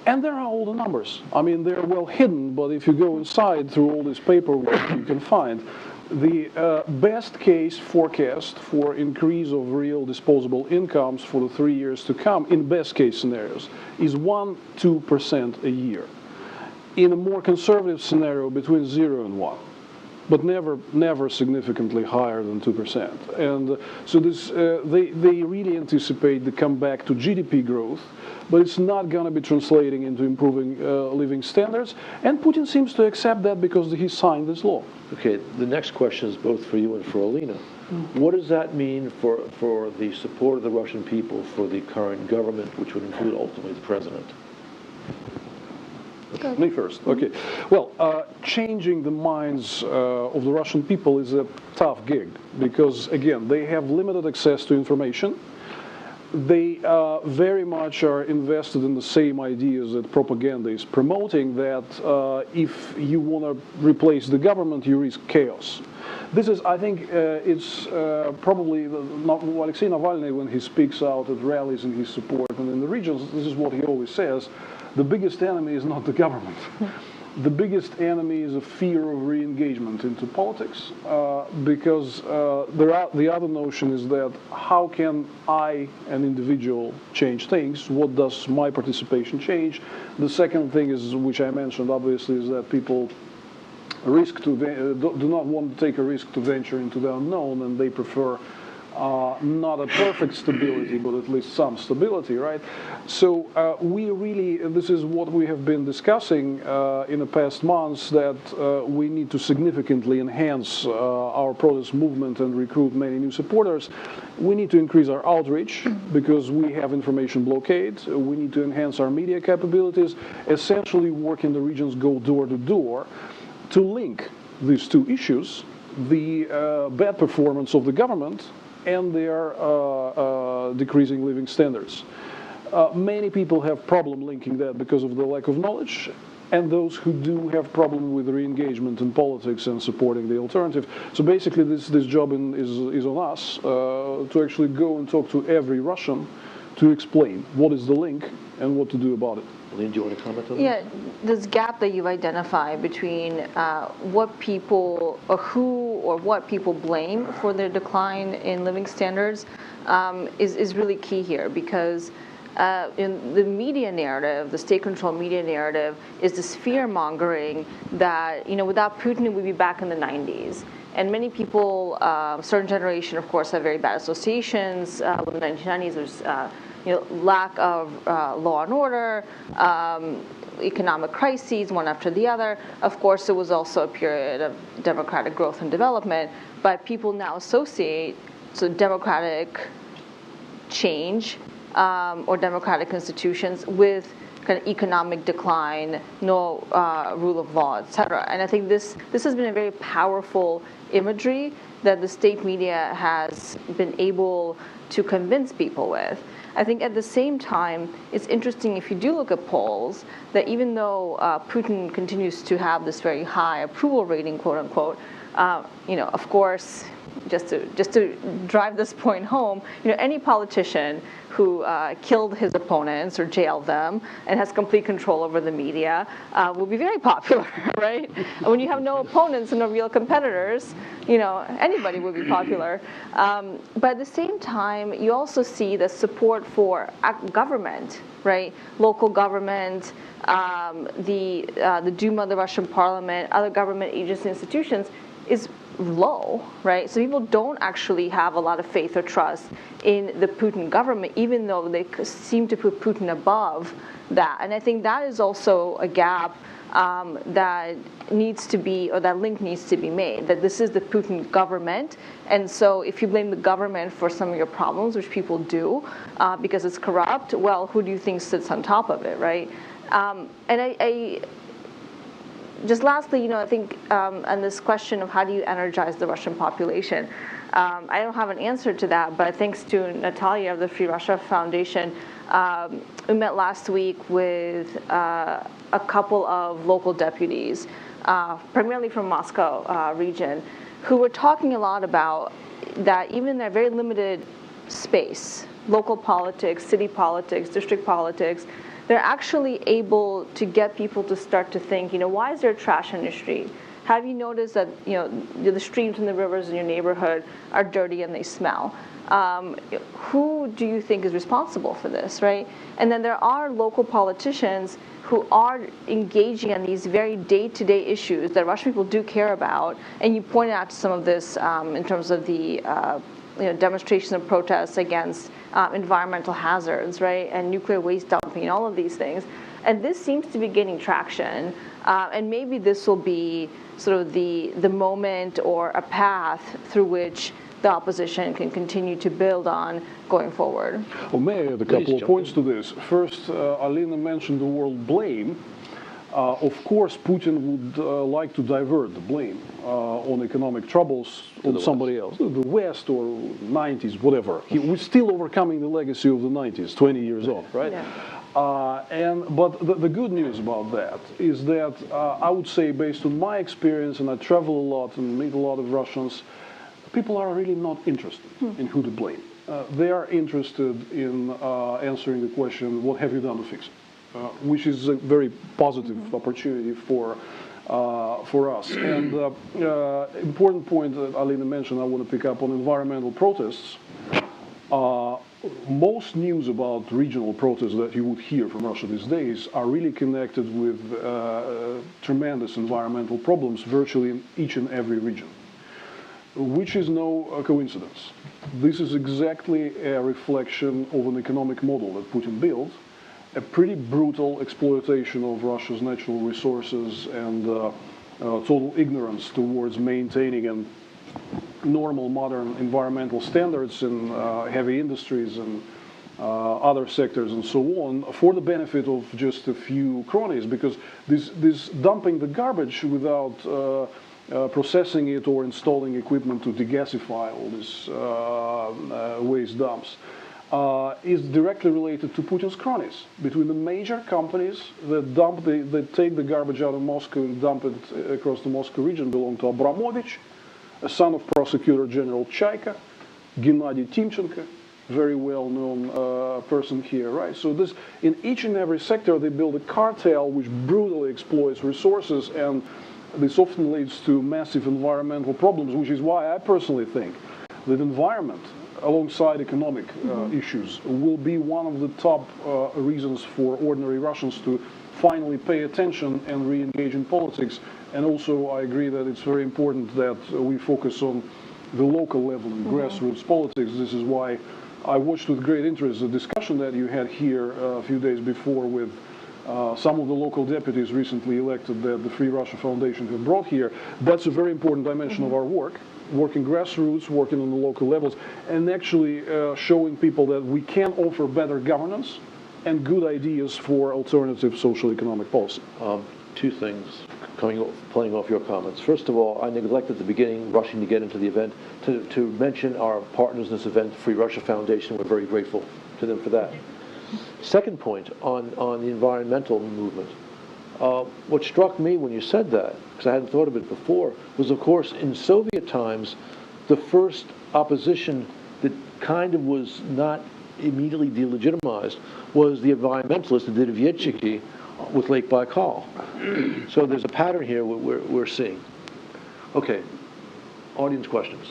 Speaker 2: And there are all the numbers. I mean, they're well hidden, but if you go inside through all this paperwork, you can find the best case forecast for increase of real disposable incomes for the 3 years to come, in best case scenarios, is 1-2% a year. In a more conservative scenario, between 0 and 1. but never significantly higher than 2%. And so this, they really anticipate the comeback to GDP growth, but it's not going to be translating into improving living standards. And Putin seems to accept that because he signed this law.
Speaker 1: Okay, the next question is both for you and for Alina. What does that mean for the support of the Russian people for the current government, which would include ultimately the president?
Speaker 2: Me first. Okay. Well, changing the minds of the Russian people is a tough gig because, again, they have limited access to information. They very much are invested in the same ideas that propaganda is promoting, that if you want to replace the government, you risk chaos. This is, I think, it's probably Alexei Navalny, when he speaks out at rallies in his support and in the regions, this is what he always says: the biggest enemy is not the government. The biggest enemy is a fear of re-engagement into politics, because the other notion is that how can I, an individual, change things? What does my participation change? The second thing is, which I mentioned obviously, is that people risk to do not want to take a risk to venture into the unknown, and they prefer not a perfect stability, but at least some stability, right? So we really, this is what we have been discussing in the past months, that we need to significantly enhance our protest movement and recruit many new supporters. We need to increase our outreach because we have information blockade. We need to enhance our media capabilities, essentially work in the regions, go door to door, to link these two issues, the bad performance of the government and their decreasing living standards. Many people have problem linking that because of the lack of knowledge, and those who do have problem with re-engagement in politics and supporting the alternative. So basically this job is on us to actually go and talk to every Russian to explain what is the link and what to do about it.
Speaker 1: Lynn, do you want to comment on that?
Speaker 3: Yeah, this gap that you've identified between what people, or who or what people blame for their decline in living standards is really key here, because in the media narrative, the state-controlled media narrative, is this fear-mongering that, without Putin, we'd be back in the 90s. And many people, certain generation, of course, have very bad associations with the 1990s. There's lack of law and order, economic crises, one after the other. Of course, it was also a period of democratic growth and development, but people now associate democratic change or democratic institutions with kind of economic decline, no rule of law, et cetera. And I think this has been a very powerful imagery that the state media has been able to convince people with. I think at the same time, it's interesting if you do look at polls that even though Putin continues to have this very high approval rating, quote unquote, of course, just to drive this point home, any politician who killed his opponents or jailed them and has complete control over the media will be very popular, right? And when you have no opponents and no real competitors, anybody will be popular. But at the same time, you also see the support for government, right? Local government, the Duma, the Russian parliament, other government agency institutions is low, right? So people don't actually have a lot of faith or trust in the Putin government, even though they seem to put Putin above that. And I think that is also a gap that needs to be, or that link needs to be made, that this is the Putin government. And so if you blame the government for some of your problems, which people do, because it's corrupt, well, who do you think sits on top of it, right? And I just lastly, I think on this question of how do you energize the Russian population, I don't have an answer to that, but thanks to Natalia of the Free Russia Foundation, we met last week with a couple of local deputies, primarily from Moscow region, who were talking a lot about that even in their very limited space, local politics, city politics, district politics, they're actually able to get people to start to think, why is there a trash industry? Have you noticed that, the streams and the rivers in your neighborhood are dirty and they smell? who do you think is responsible for this, right? And then there are local politicians who are engaging on these very day-to-day issues that Russian people do care about. And you pointed out some of this in terms of the demonstrations and protests against environmental hazards, right, and nuclear waste dumping, and all of these things. And this seems to be gaining traction. And maybe this will be sort of the moment or a path through which the opposition can continue to build on going forward.
Speaker 2: Well, may I add a couple of points to this? First, Alina mentioned the word blame. Of course, Putin would like to divert the blame on economic troubles on somebody else, the West or 90s, whatever. We're still overcoming the legacy of the 90s, 20 years on, right? Yeah. But the good news about that is that I would say, based on my experience, and I travel a lot and meet a lot of Russians, people are really not interested in who to blame. They are interested in answering the question, what have you done to fix it? Which is a very positive opportunity for us. And important point that Alina mentioned, I want to pick up on environmental protests. Most news about regional protests that you would hear from Russia these days are really connected with tremendous environmental problems virtually in each and every region, which is no coincidence. This is exactly a reflection of an economic model that Putin built, a pretty brutal exploitation of Russia's natural resources and total ignorance towards maintaining and normal modern environmental standards in heavy industries and other sectors and so on for the benefit of just a few cronies, because this dumping the garbage without processing it or installing equipment to degasify all these waste dumps is directly related to Putin's cronies. Between the major companies that take the garbage out of Moscow and dump it across the Moscow region belong to Abramovich, a son of Prosecutor General Chaika, Gennady Timchenko, very well-known person here, right? So this, in each and every sector, they build a cartel which brutally exploits resources, and this often leads to massive environmental problems, which is why I personally think that environment, alongside economic issues, will be one of the top reasons for ordinary Russians to finally pay attention and re-engage in politics. And also, I agree that it's very important that we focus on the local level and grassroots politics. This is why I watched with great interest the discussion that you had here a few days before with some of the local deputies recently elected that the Free Russia Foundation have brought here. That's a very important dimension of our work, working grassroots, working on the local levels, and actually showing people that we can offer better governance and good ideas for alternative social economic policy.
Speaker 1: Two things playing off your comments. First of all, I neglected at the beginning, rushing to get into the event, to mention our partners in this event, Free Russia Foundation. We're very grateful to them for that. Second point on the environmental movement. What struck me when you said that, because I hadn't thought of it before, was, of course, in Soviet times, the first opposition that kind of was not immediately delegitimized was the environmentalists, the Didovjetchiki, with Lake Baikal. So there's a pattern here we're seeing. Okay, audience questions.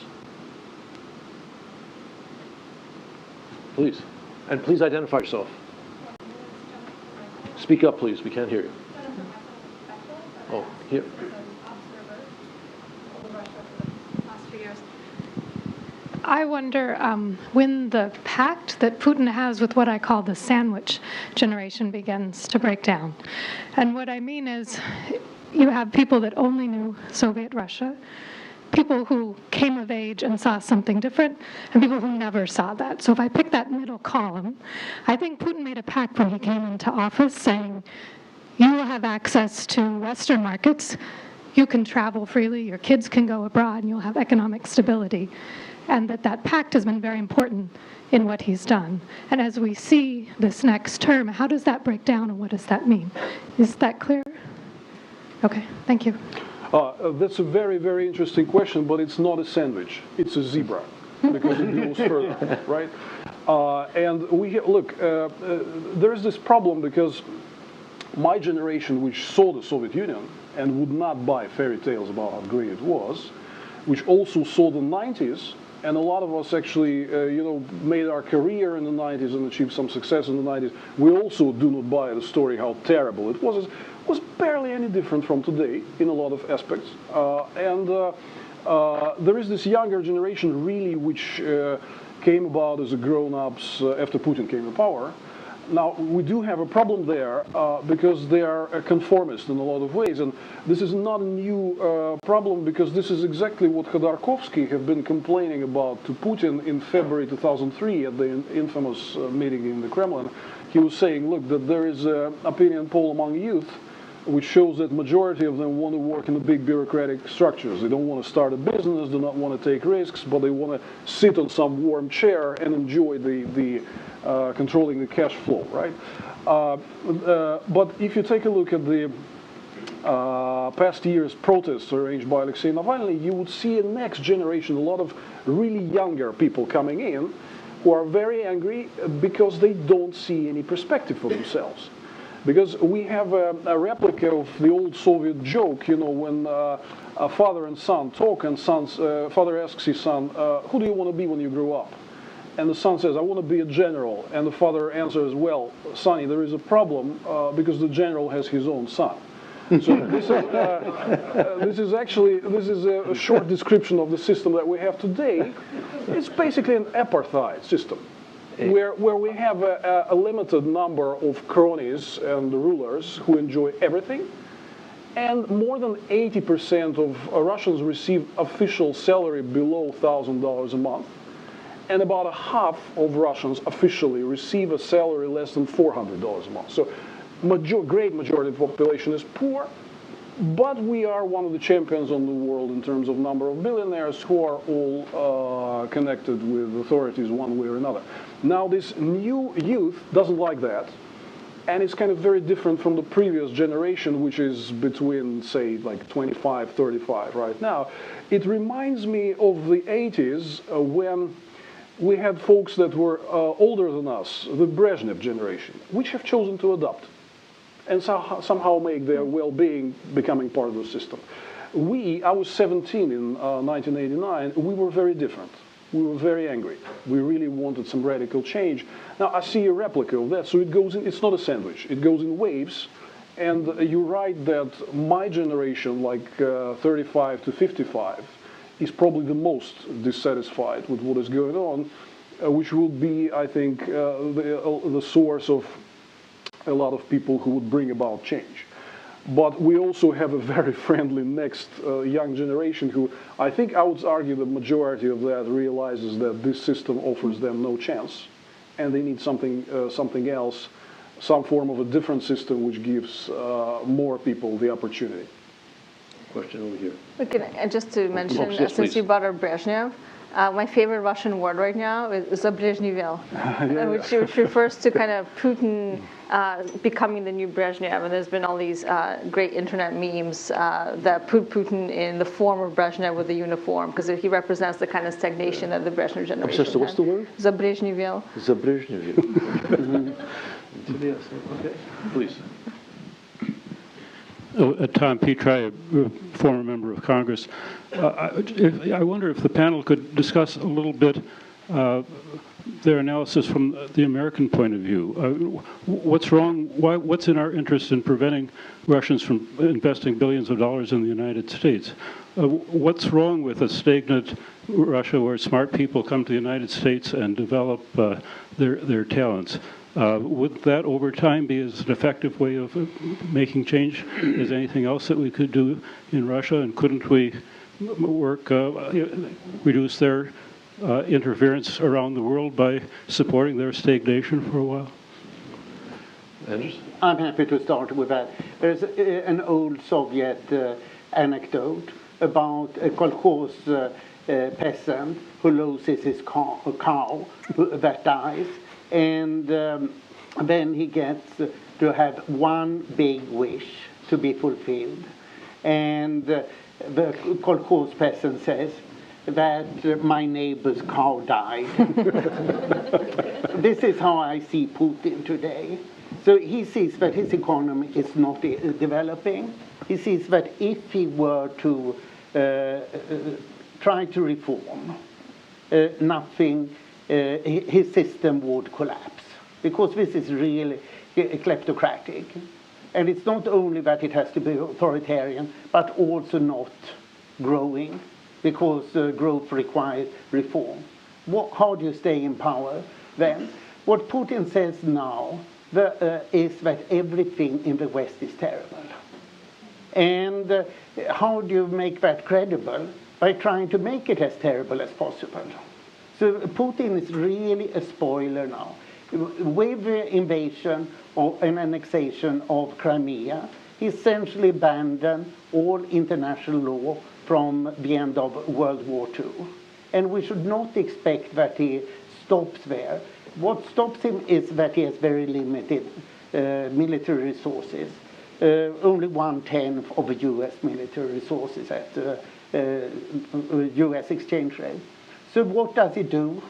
Speaker 1: Please. And please identify yourself. Speak up, please. We can't hear you. Oh, here.
Speaker 5: I wonder when the pact that Putin has with what I call the sandwich generation begins to break down. And what I mean is you have people that only knew Soviet Russia, people who came of age and saw something different, and people who never saw that. So if I pick that middle column, I think Putin made a pact when he came into office saying, you will have access to Western markets, you can travel freely, your kids can go abroad, and you'll have economic stability. And that pact has been very important in what he's done. And as we see this next term, how does that break down and what does that mean? Is that clear? Okay, thank you.
Speaker 2: That's a very, very interesting question, but it's not a sandwich. It's a zebra, because it goes further, right? And look, there's this problem because my generation, which saw the Soviet Union and would not buy fairy tales about how great it was, which also saw the 90s, and a lot of us actually, made our career in the 90s and achieved some success in the 90s. We also do not buy the story how terrible it was. It was barely any different from today in a lot of aspects. There is this younger generation really which came about as a grown-ups after Putin came to power. Now, we do have a problem there because they are a conformist in a lot of ways, and this is not a new problem because this is exactly what Khodorkovsky have been complaining about to Putin in February 2003 at the infamous meeting in the Kremlin. He was saying, look, that there is an opinion poll among youth which shows that majority of them want to work in the big bureaucratic structures. They don't want to start a business, do not want to take risks, but they want to sit on some warm chair and enjoy the controlling the cash flow, right? But if you take a look at the past year's protests arranged by Alexei Navalny, you would see a next generation, a lot of really younger people coming in who are very angry because they don't see any perspective for themselves. Because we have a replica of the old Soviet joke, when a father and son talk, and father asks his son, who do you want to be when you grow up? And the son says, I want to be a general. And the father answers, well, sonny, there is a problem because the general has his own son. So this is a short description of the system that we have today. It's basically an apartheid system, where we have a limited number of cronies and rulers who enjoy everything. And more than 80% of Russians receive official salary below $1,000 a month. And about a half of Russians officially receive a salary less than $400 a month. So great majority of the population is poor, but we are one of the champions on the world in terms of number of billionaires who are all connected with authorities one way or another. Now this new youth doesn't like that, and it's kind of very different from the previous generation, which is between, say, like 25, 35 right now. It reminds me of the 80s when we had folks that were older than us, the Brezhnev generation, which have chosen to adopt and somehow make their well-being becoming part of the system. I was 17 in 1989, we were very different. We were very angry. We really wanted some radical change. Now I see a replica of that, so it goes in, it's not a sandwich, it goes in waves. And you're right that my generation, like 35 to 55, is probably the most dissatisfied with what is going on, which will be, I think, the source of a lot of people who would bring about change. But we also have a very friendly next young generation who, I think I would argue the majority of that realizes that this system offers them no chance, and they need something else, some form of a different system which gives more people the opportunity.
Speaker 1: Question over here.
Speaker 3: Okay, just to mention,
Speaker 1: Yes,
Speaker 3: since you brought up Brezhnev, my favorite Russian word right now is Zabrezhnevel, which refers to kind of Putin becoming the new Brezhnev. And there's been all these great internet memes that put Putin in the form of Brezhnev with the uniform, because he represents the kind of stagnation that the Brezhnev generation had.
Speaker 1: What's the word?
Speaker 3: Zabrezhnevel.
Speaker 1: Zabrezhnevel. Okay, please.
Speaker 6: Tom Petri, a former member of Congress. I wonder if the panel could discuss a little bit their analysis from the American point of view. What's wrong? What's in our interest in preventing Russians from investing billions of dollars in the United States? What's wrong with a stagnant Russia where smart people come to the United States and develop their talents? Would that over time be as an effective way of making change as anything else that we could do in Russia? And couldn't we reduce their interference around the world by supporting their stagnation for a while?
Speaker 1: Anders?
Speaker 4: I'm happy to start with that. There's an old Soviet anecdote about a kolkhoz peasant who loses his cow that dies. And then he gets to have one big wish to be fulfilled. And the kolkhoz peasant says that my neighbor's cow died. This is how I see Putin today. So he sees that his economy is not developing. He sees that if he were to try to reform, nothing, his system would collapse. Because this is really kleptocratic. And it's not only that it has to be authoritarian, but also not growing, because growth requires reform. How do you stay in power then? What Putin says now is that everything in the West is terrible. And how do you make that credible? By trying to make it as terrible as possible. So Putin is really a spoiler now. With the invasion and annexation of Crimea, he essentially abandoned all international law from the end of World War II. And we should not expect that he stops there. What stops him is that he has very limited military resources. Only 1/10 of the US military resources at US exchange rate. So what does he do?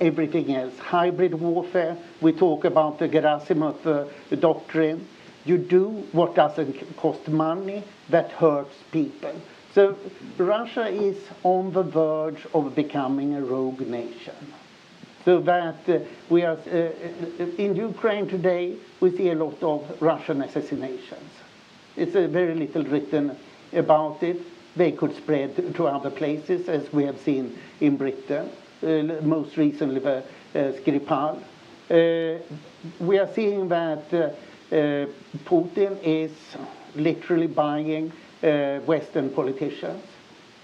Speaker 4: Everything else. Hybrid warfare. We talk about the Gerasimov doctrine. You do what doesn't cost money, that hurts people. So Russia is on the verge of becoming a rogue nation. So that we are, in Ukraine today, we see a lot of Russian assassinations. It's very little written about it. They could spread to other places, as we have seen in Britain, most recently the Skripal. We are seeing that Putin is literally buying Western politicians.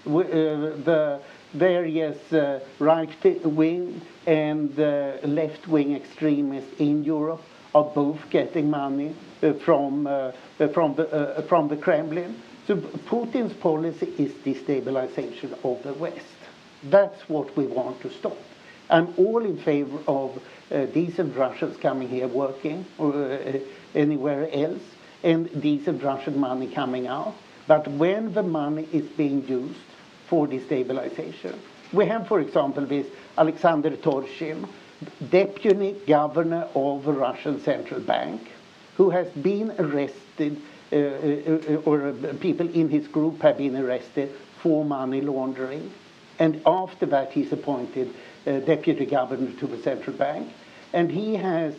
Speaker 4: The various right-wing and left-wing extremists in Europe are both getting money from the Kremlin. So Putin's policy is destabilization of the West. That's what we want to stop. I'm all in favor of decent Russians coming here working or anywhere else, and decent Russian money coming out. But when the money is being used for destabilization, we have, for example, this Alexander Torshin, deputy governor of the Russian central bank, who has been arrested, or people in his group have been arrested for money laundering. And after that, he's appointed deputy governor to the central bank. And he has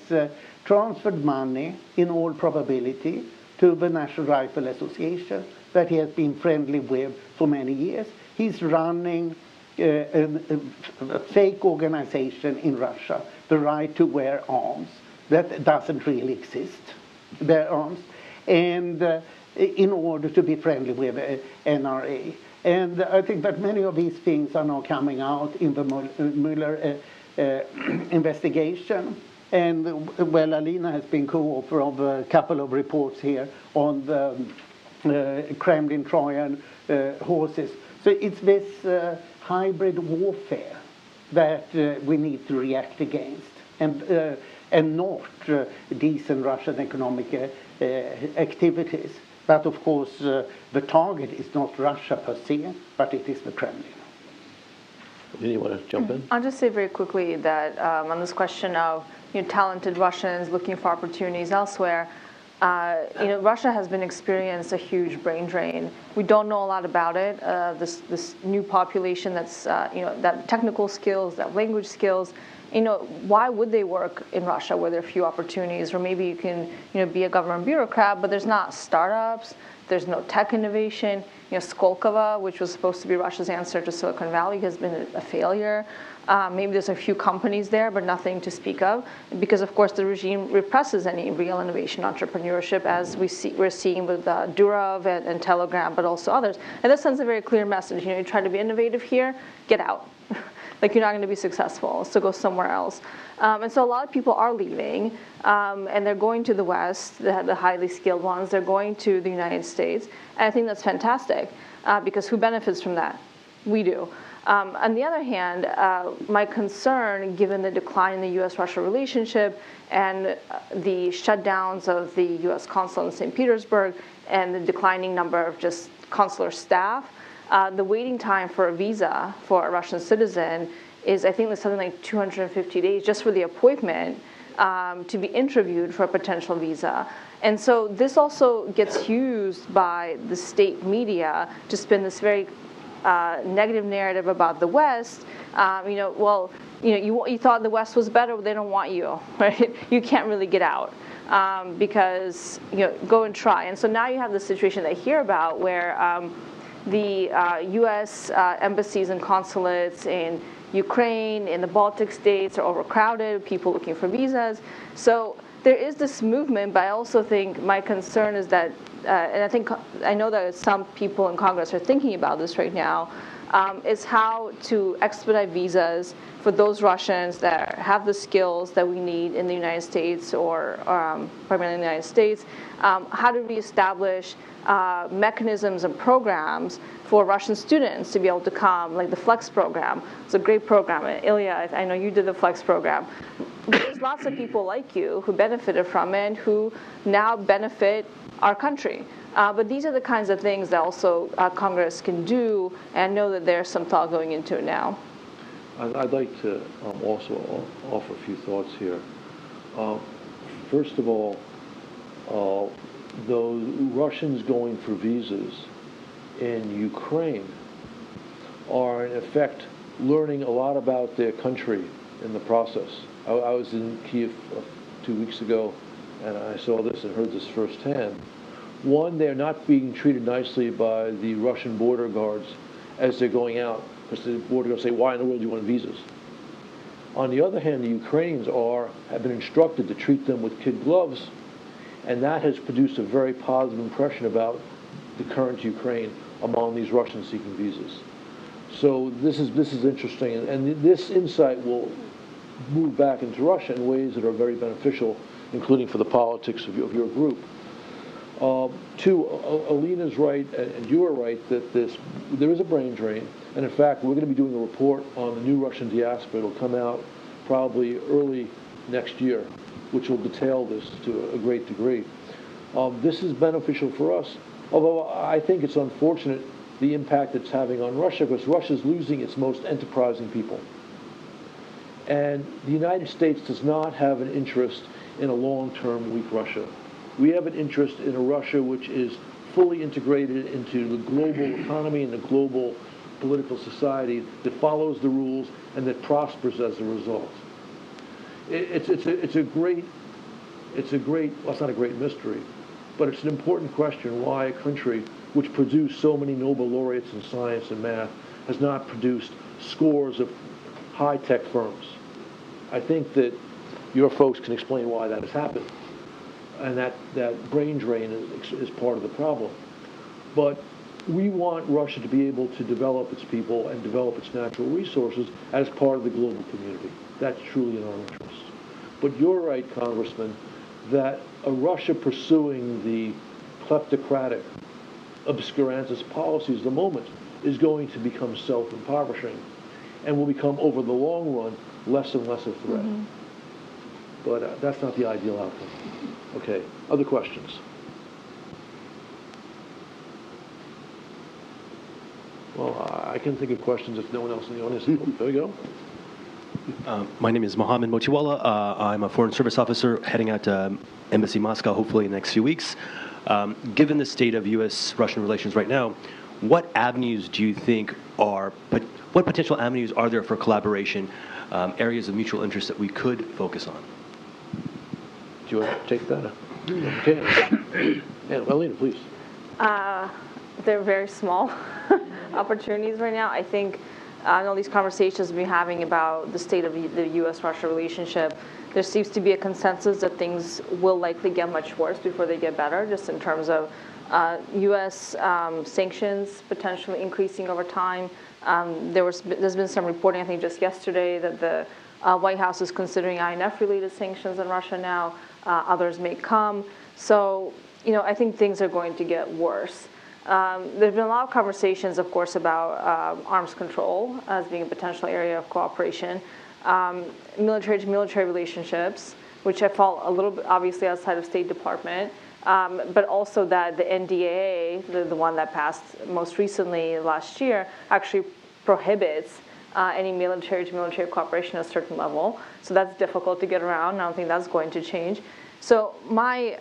Speaker 4: transferred money, in all probability, to the National Rifle Association that he has been friendly with for many years. He's running a fake organization in Russia, the right to wear arms, that doesn't really exist, bear arms, and in order to be friendly with NRA. And I think that many of these things are now coming out in the Mueller investigation. And, well, Alina has been co-author of a couple of reports here on the Kremlin Trojan horses. So it's this hybrid warfare that we need to react against, and not decent Russian economic activities. But of course, the target is not Russia per se, but it is the Kremlin.
Speaker 1: You want to jump in?
Speaker 3: I'll just say very quickly that on this question of talented Russians looking for opportunities elsewhere, Russia has been experiencing a huge brain drain. We don't know a lot about it. This new population that's that technical skills, that language skills. Why would they work in Russia where there are few opportunities? Or maybe you can be a government bureaucrat, but there's not startups. There's no tech innovation. Skolkovo, which was supposed to be Russia's answer to Silicon Valley, has been a failure. Maybe there's a few companies there, but nothing to speak of, because of course the regime represses any real innovation entrepreneurship, as we're seeing with Durov and Telegram, but also others. And this sends a very clear message. You try to be innovative here, get out. Like, you're not going to be successful, so go somewhere else. And so a lot of people are leaving, and they're going to the West, the highly skilled ones. They're going to the United States. And I think that's fantastic, because who benefits from that? We do. On the other hand, my concern, given the decline in the U.S.-Russia relationship and the shutdowns of the U.S. consulate in St. Petersburg and the declining number of just consular staff, the waiting time for a visa for a Russian citizen is, I think, there's something like 250 days just for the appointment to be interviewed for a potential visa. And so this also gets used by the state media to spin this very negative narrative about the West, you thought the West was better, but they don't want you, right? You can't really get out because, go and try. And so now you have the situation that I hear about where the U.S. Embassies and consulates in Ukraine, in the Baltic states are overcrowded, people looking for visas. So there is this movement, but I also think my concern is that, and I know that some people in Congress are thinking about this right now, is how to expedite visas for those Russians that have the skills that we need in the United States or primarily in the United States. How do we establish mechanisms and programs for Russian students to be able to come, like the FLEX program. It's a great program. Ilya, I know you did the FLEX program. There's lots of people like you who benefited from it, who now benefit our country. But these are the kinds of things that also Congress can do, and I know that there's some thought going into it now.
Speaker 1: I'd like to also offer a few thoughts here. First of all, the Russians going for visas in Ukraine are in effect learning a lot about their country in the process. I was in Kiev 2 weeks ago, and I saw this and heard this firsthand. One, they're not being treated nicely by the Russian border guards as they're going out, because the border guards say, why in the world do you want visas? On the other hand, the Ukrainians have been instructed to treat them with kid gloves, and that has produced a very positive impression about the current Ukraine among these Russians seeking visas. So this is interesting, and this insight will move back into Russia in ways that are very beneficial, including for the politics of your group. Two, Alina's right, and you are right, that there is a brain drain, and in fact, we're going to be doing a report on the new Russian diaspora. It'll come out probably early next year, which will detail this to a great degree. This is beneficial for us, although I think it's unfortunate the impact it's having on Russia, because Russia's losing its most enterprising people. And the United States does not have an interest in a long-term weak Russia. We have an interest in a Russia which is fully integrated into the global economy and the global political society, that follows the rules and that prospers as a result. It's a great, well, it's not a great mystery, but it's an important question why a country which produced so many Nobel laureates in science and math has not produced scores of high-tech firms. I think that your folks can explain why that has happened, and that brain drain is part of the problem. But we want Russia to be able to develop its people and develop its natural resources as part of the global community. That's truly in our interest. But you're right, Congressman, that a Russia pursuing the kleptocratic, obscurantist policies at the moment is going to become self-impoverishing and will become, over the long run, less and less a threat. Mm-hmm. But that's not the ideal outcome. Okay, other questions? Well, I can think of questions if no one else in the audience. There we go.
Speaker 7: My name is Mohammed Motiwala. I'm a Foreign Service Officer heading out to Embassy Moscow, hopefully in the next few weeks. Given the state of U.S.-Russian relations right now, what avenues do you think what potential avenues are there for collaboration, areas of mutual interest that we could focus on?
Speaker 1: Do you want to take that? Okay. And Alina, please.
Speaker 3: They're very small opportunities right now. I think all these conversations we've been having about the state of the U.S.-Russia relationship, there seems to be a consensus that things will likely get much worse before they get better, just in terms of U.S. Sanctions potentially increasing over time. There's been some reporting, I think just yesterday, that the White House is considering INF-related sanctions on Russia now. Others may come. So, I think things are going to get worse. There's been a lot of conversations, of course, about arms control as being a potential area of cooperation. Military-to-military relationships, which I fall a little bit obviously outside of State Department, but also that the NDAA, the one that passed most recently last year, actually prohibits any military-to-military cooperation at a certain level. So that's difficult to get around. I don't think that's going to change. So my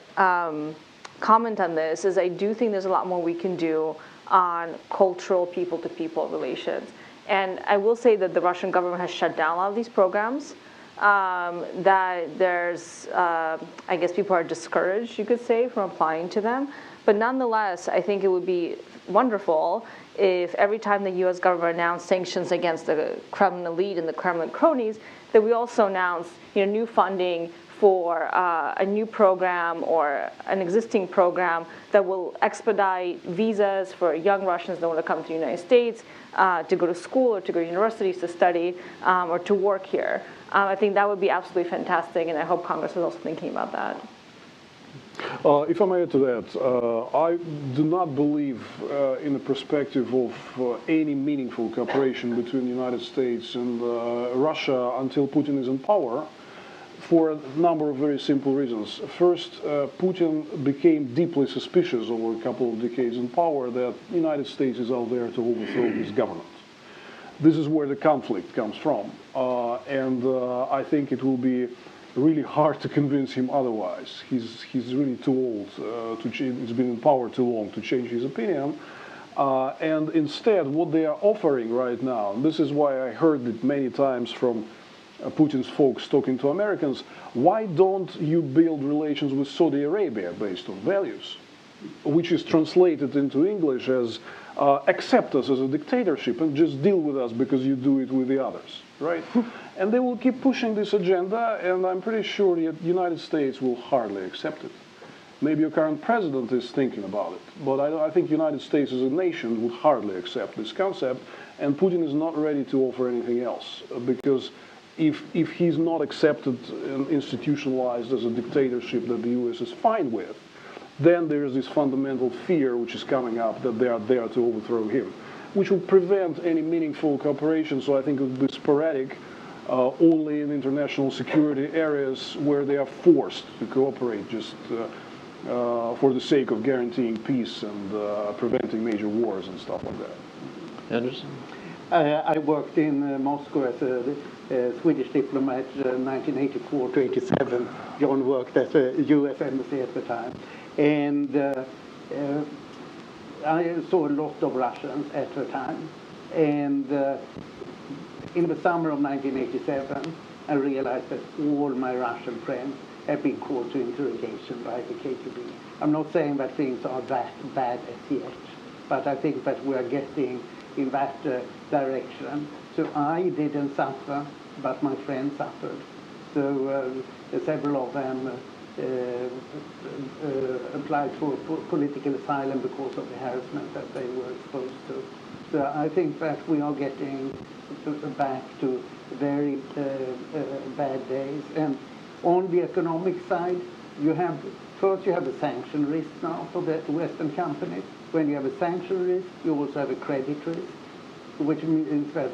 Speaker 3: comment on this is I do think there's a lot more we can do on cultural people-to-people relations. And I will say that the Russian government has shut down a lot of these programs, that there's, I guess people are discouraged, you could say, from applying to them. But nonetheless, I think it would be wonderful if every time the US government announced sanctions against the Kremlin elite and the Kremlin cronies, that we also announce new funding for a new program or an existing program that will expedite visas for young Russians that want to come to the United States to go to school or to go to universities to study or to work here. I think that would be absolutely fantastic, and I hope Congress is also thinking about that.
Speaker 2: If I may add to that, I do not believe in the perspective of any meaningful cooperation between the United States and Russia until Putin is in power, for a number of very simple reasons. First, Putin became deeply suspicious over a couple of decades in power that the United States is out there to overthrow his government. This is where the conflict comes from, and I think it will be really hard to convince him otherwise. He's really too old to change. He's been in power too long to change his opinion. And instead, what they are offering right now, and this is why I heard it many times from Putin's folks talking to Americans, why don't you build relations with Saudi Arabia based on values? Which is translated into English as accept us as a dictatorship and just deal with us because you do it with the others, right? And they will keep pushing this agenda, and I'm pretty sure the United States will hardly accept it. Maybe your current president is thinking about it, but I think the United States as a nation would hardly accept this concept, and Putin is not ready to offer anything else, because if he's not accepted and institutionalized as a dictatorship that the US is fine with, then there's this fundamental fear which is coming up that they are there to overthrow him, which will prevent any meaningful cooperation. So I think it will be sporadic, only in international security areas where they are forced to cooperate just for the sake of guaranteeing peace and preventing major wars and stuff like that.
Speaker 1: Anderson?
Speaker 4: I worked in Moscow as a Swedish diplomat 1984 to 87. John worked as a US embassy at the time. And I saw a lot of Russians at the time. And in the summer of 1987, I realized that all my Russian friends have been called to interrogation by the KGB. I'm not saying that things are that bad as yet, but I think that we are getting in that direction. So I didn't suffer, but my friends suffered. So several of them applied for political asylum because of the harassment that they were exposed to. So I think that we are getting back to very bad days. And on the economic side, first you have a sanction risk now for the Western companies. When you have a sanction risk, you also have a credit risk, which means that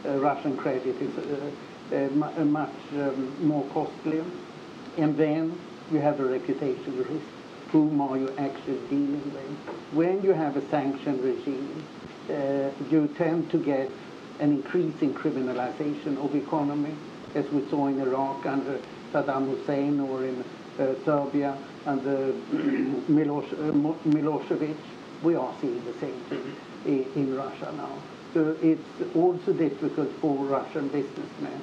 Speaker 4: Russian credit is much more costly. And then you have a reputation risk. Whom are you actually dealing with? When you have a sanction regime, you tend to get an increase in criminalization of economy, as we saw in Iraq under Saddam Hussein, or in Serbia under Milosevic. We are seeing the same thing in Russia now. So it's also difficult for Russian businessmen.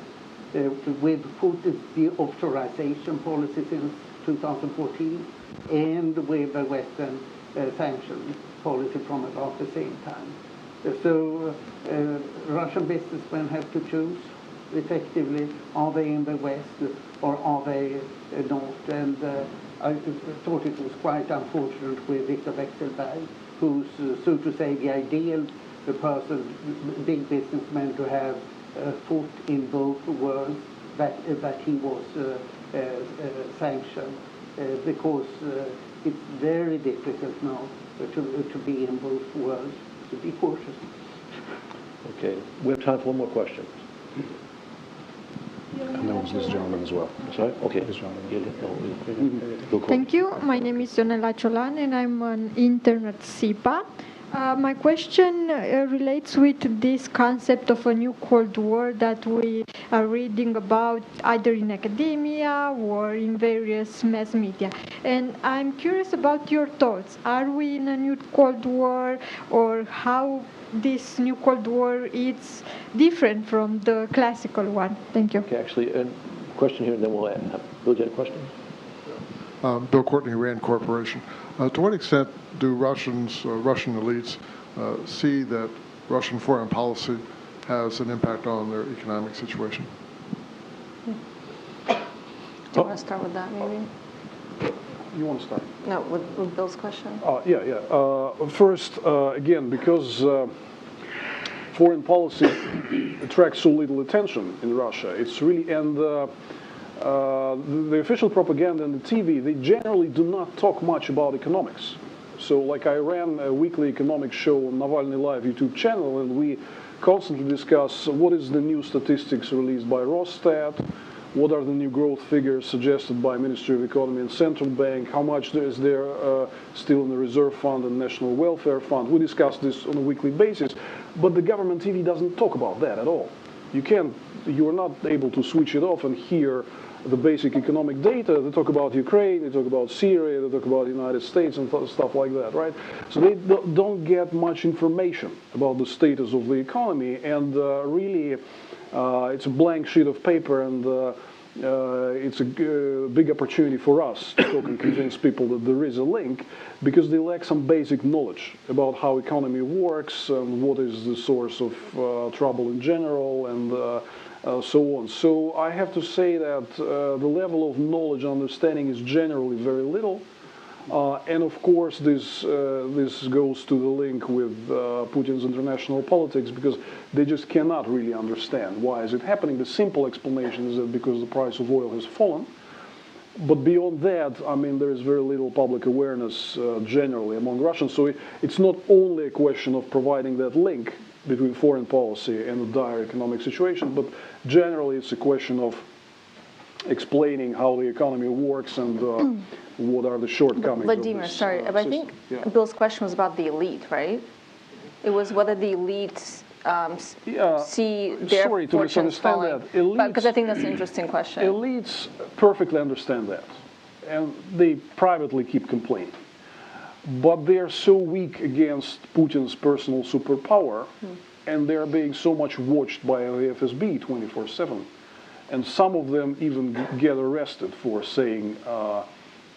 Speaker 4: With Putin's de-authorization policy since 2014, and with the Western sanction policy from about the same time. So Russian businessmen have to choose effectively, are they in the West or are they not? And I thought it was quite unfortunate with Viktor Vekselberg, who's, so to say, the ideal person, big businessman, to have a foot in both worlds, that he was sanctioned, because it's very difficult now to be in both worlds, to be cautious.
Speaker 1: Okay, we have time for one more question.
Speaker 2: And there was this gentleman as well.
Speaker 1: Sorry? Okay.
Speaker 2: This gentleman.
Speaker 8: Thank you. My name is Jonella Cholan, and I'm an intern at SIPA. My question relates with this concept of a new Cold War that we are reading about either in academia or in various mass media. And I'm curious about your thoughts. Are we in a new Cold War, or how this new Cold War is different from the classical one? Thank you.
Speaker 1: Okay, actually, a question here, and then we'll have Bill, you had a question?
Speaker 9: Bill Courtney, Rand Corporation. To what extent do Russian elites see that Russian foreign policy has an impact on their economic situation?
Speaker 3: Do you want to start with that, maybe?
Speaker 2: You want to start?
Speaker 3: No, with Bill's question.
Speaker 2: First, again, because foreign policy attracts so little attention in Russia, it's really, and the official propaganda and the TV, they generally do not talk much about economics. So like I ran a weekly economic show on Navalny Live YouTube channel, and we constantly discuss what is the new statistics released by Rosstat, what are the new growth figures suggested by Ministry of Economy and Central Bank, how much is there still in the Reserve Fund and National Welfare Fund. We discuss this on a weekly basis, but the government TV doesn't talk about that at all. You are not able to switch it off and hear the basic economic data. They talk about Ukraine, they talk about Syria, they talk about the United States and stuff like that, right? So they don't get much information about the status of the economy, and really it's a blank sheet of paper, and it's a big opportunity for us to talk and convince people that there is a link, because they lack some basic knowledge about how economy works and what is the source of trouble in general, and so on. So I have to say that the level of knowledge and understanding is generally very little. And of course, this goes to the link with Putin's international politics, because they just cannot really understand why is it happening. The simple explanation is that because the price of oil has fallen. But beyond that, I mean, there is very little public awareness generally among Russians. So it's not only a question of providing that link between foreign policy and the dire economic situation, but generally it's a question of explaining how the economy works and what are the shortcomings.
Speaker 3: Vladimir, sorry, but I think Bill's question was about the elite, right? It was whether the elites see their fortunes falling. Because I think that's an interesting question.
Speaker 2: Elites perfectly understand that, and they privately keep complaining. But they are so weak against Putin's personal superpower, and they are being so much watched by the FSB 24/7. And some of them even get arrested for saying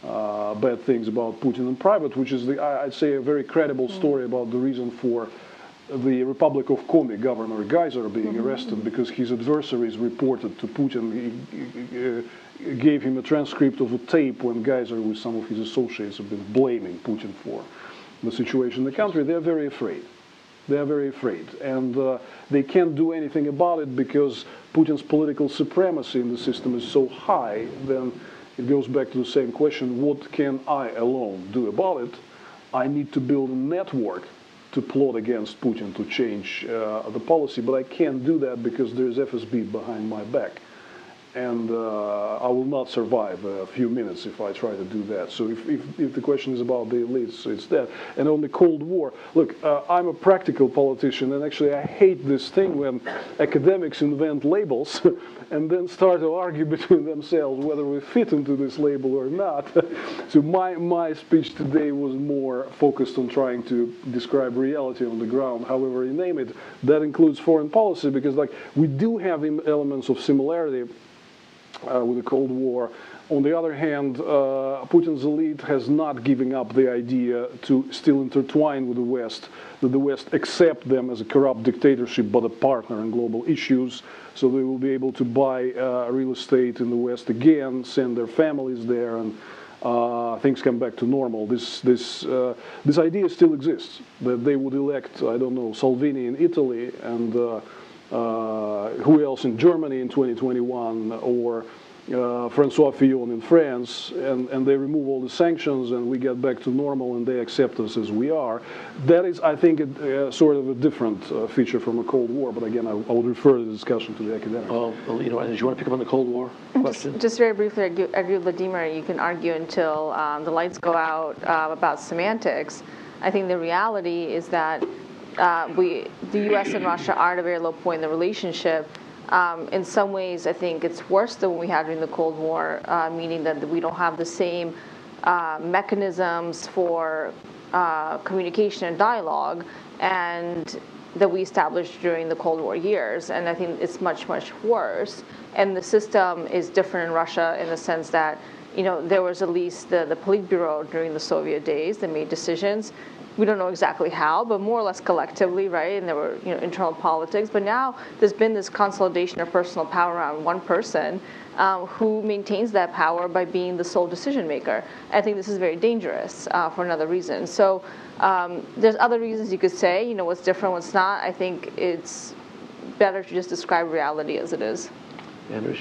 Speaker 2: bad things about Putin in private, which is, I'd say, a very credible story about the reason for the Republic of Komi Governor Geyser being arrested, because his adversaries reported to Putin. He gave him a transcript of a tape when Geyser with some of his associates have been blaming Putin for the situation in the country. They're very afraid. They are very afraid, and they can't do anything about it because Putin's political supremacy in the system is so high. Then it goes back to the same question: what can I alone do about it? I need to build a network to plot against Putin to change the policy, but I can't do that because there's FSB behind my back. And I will not survive a few minutes if I try to do that. So if the question is about the elites, it's that. And on the Cold War, look, I'm a practical politician, and actually I hate this thing when academics invent labels and then start to argue between themselves whether we fit into this label or not. So my speech today was more focused on trying to describe reality on the ground, however you name it. That includes foreign policy, because like we do have elements of similarity with the Cold War. On the other hand, Putin's elite has not given up the idea to still intertwine with the West, that the West accept them as a corrupt dictatorship but a partner in global issues, so they will be able to buy real estate in the West again, send their families there, and things come back to normal. This idea still exists, that they would elect, I don't know, Salvini in Italy, and who else in Germany in 2021, or François Fillon in France, and they remove all the sanctions and we get back to normal and they accept us as we are. That is, I think, sort of a different feature from a Cold War, but again, I would refer the discussion to the academics.
Speaker 1: Well, you know, do you want to pick up on the Cold War question?
Speaker 3: Just very briefly, I agree with Vladimir. You can argue until the lights go out about semantics. I think the reality is that the U.S. and Russia are at a very low point in the relationship. In some ways, I think it's worse than what we had during the Cold War, meaning that we don't have the same mechanisms for communication and dialogue and that we established during the Cold War years. And I think it's much, much worse. And the system is different in Russia in the sense that, you know, there was at least the Politburo during the Soviet days that made decisions. We don't know exactly how, but more or less collectively, right? And there were, you know, internal politics. But now there's been this consolidation of personal power around one person who maintains that power by being the sole decision maker. I think this is very dangerous for another reason. So there's other reasons you could say, you know, what's different, what's not. I think it's better to just describe reality as it is.
Speaker 1: Anders?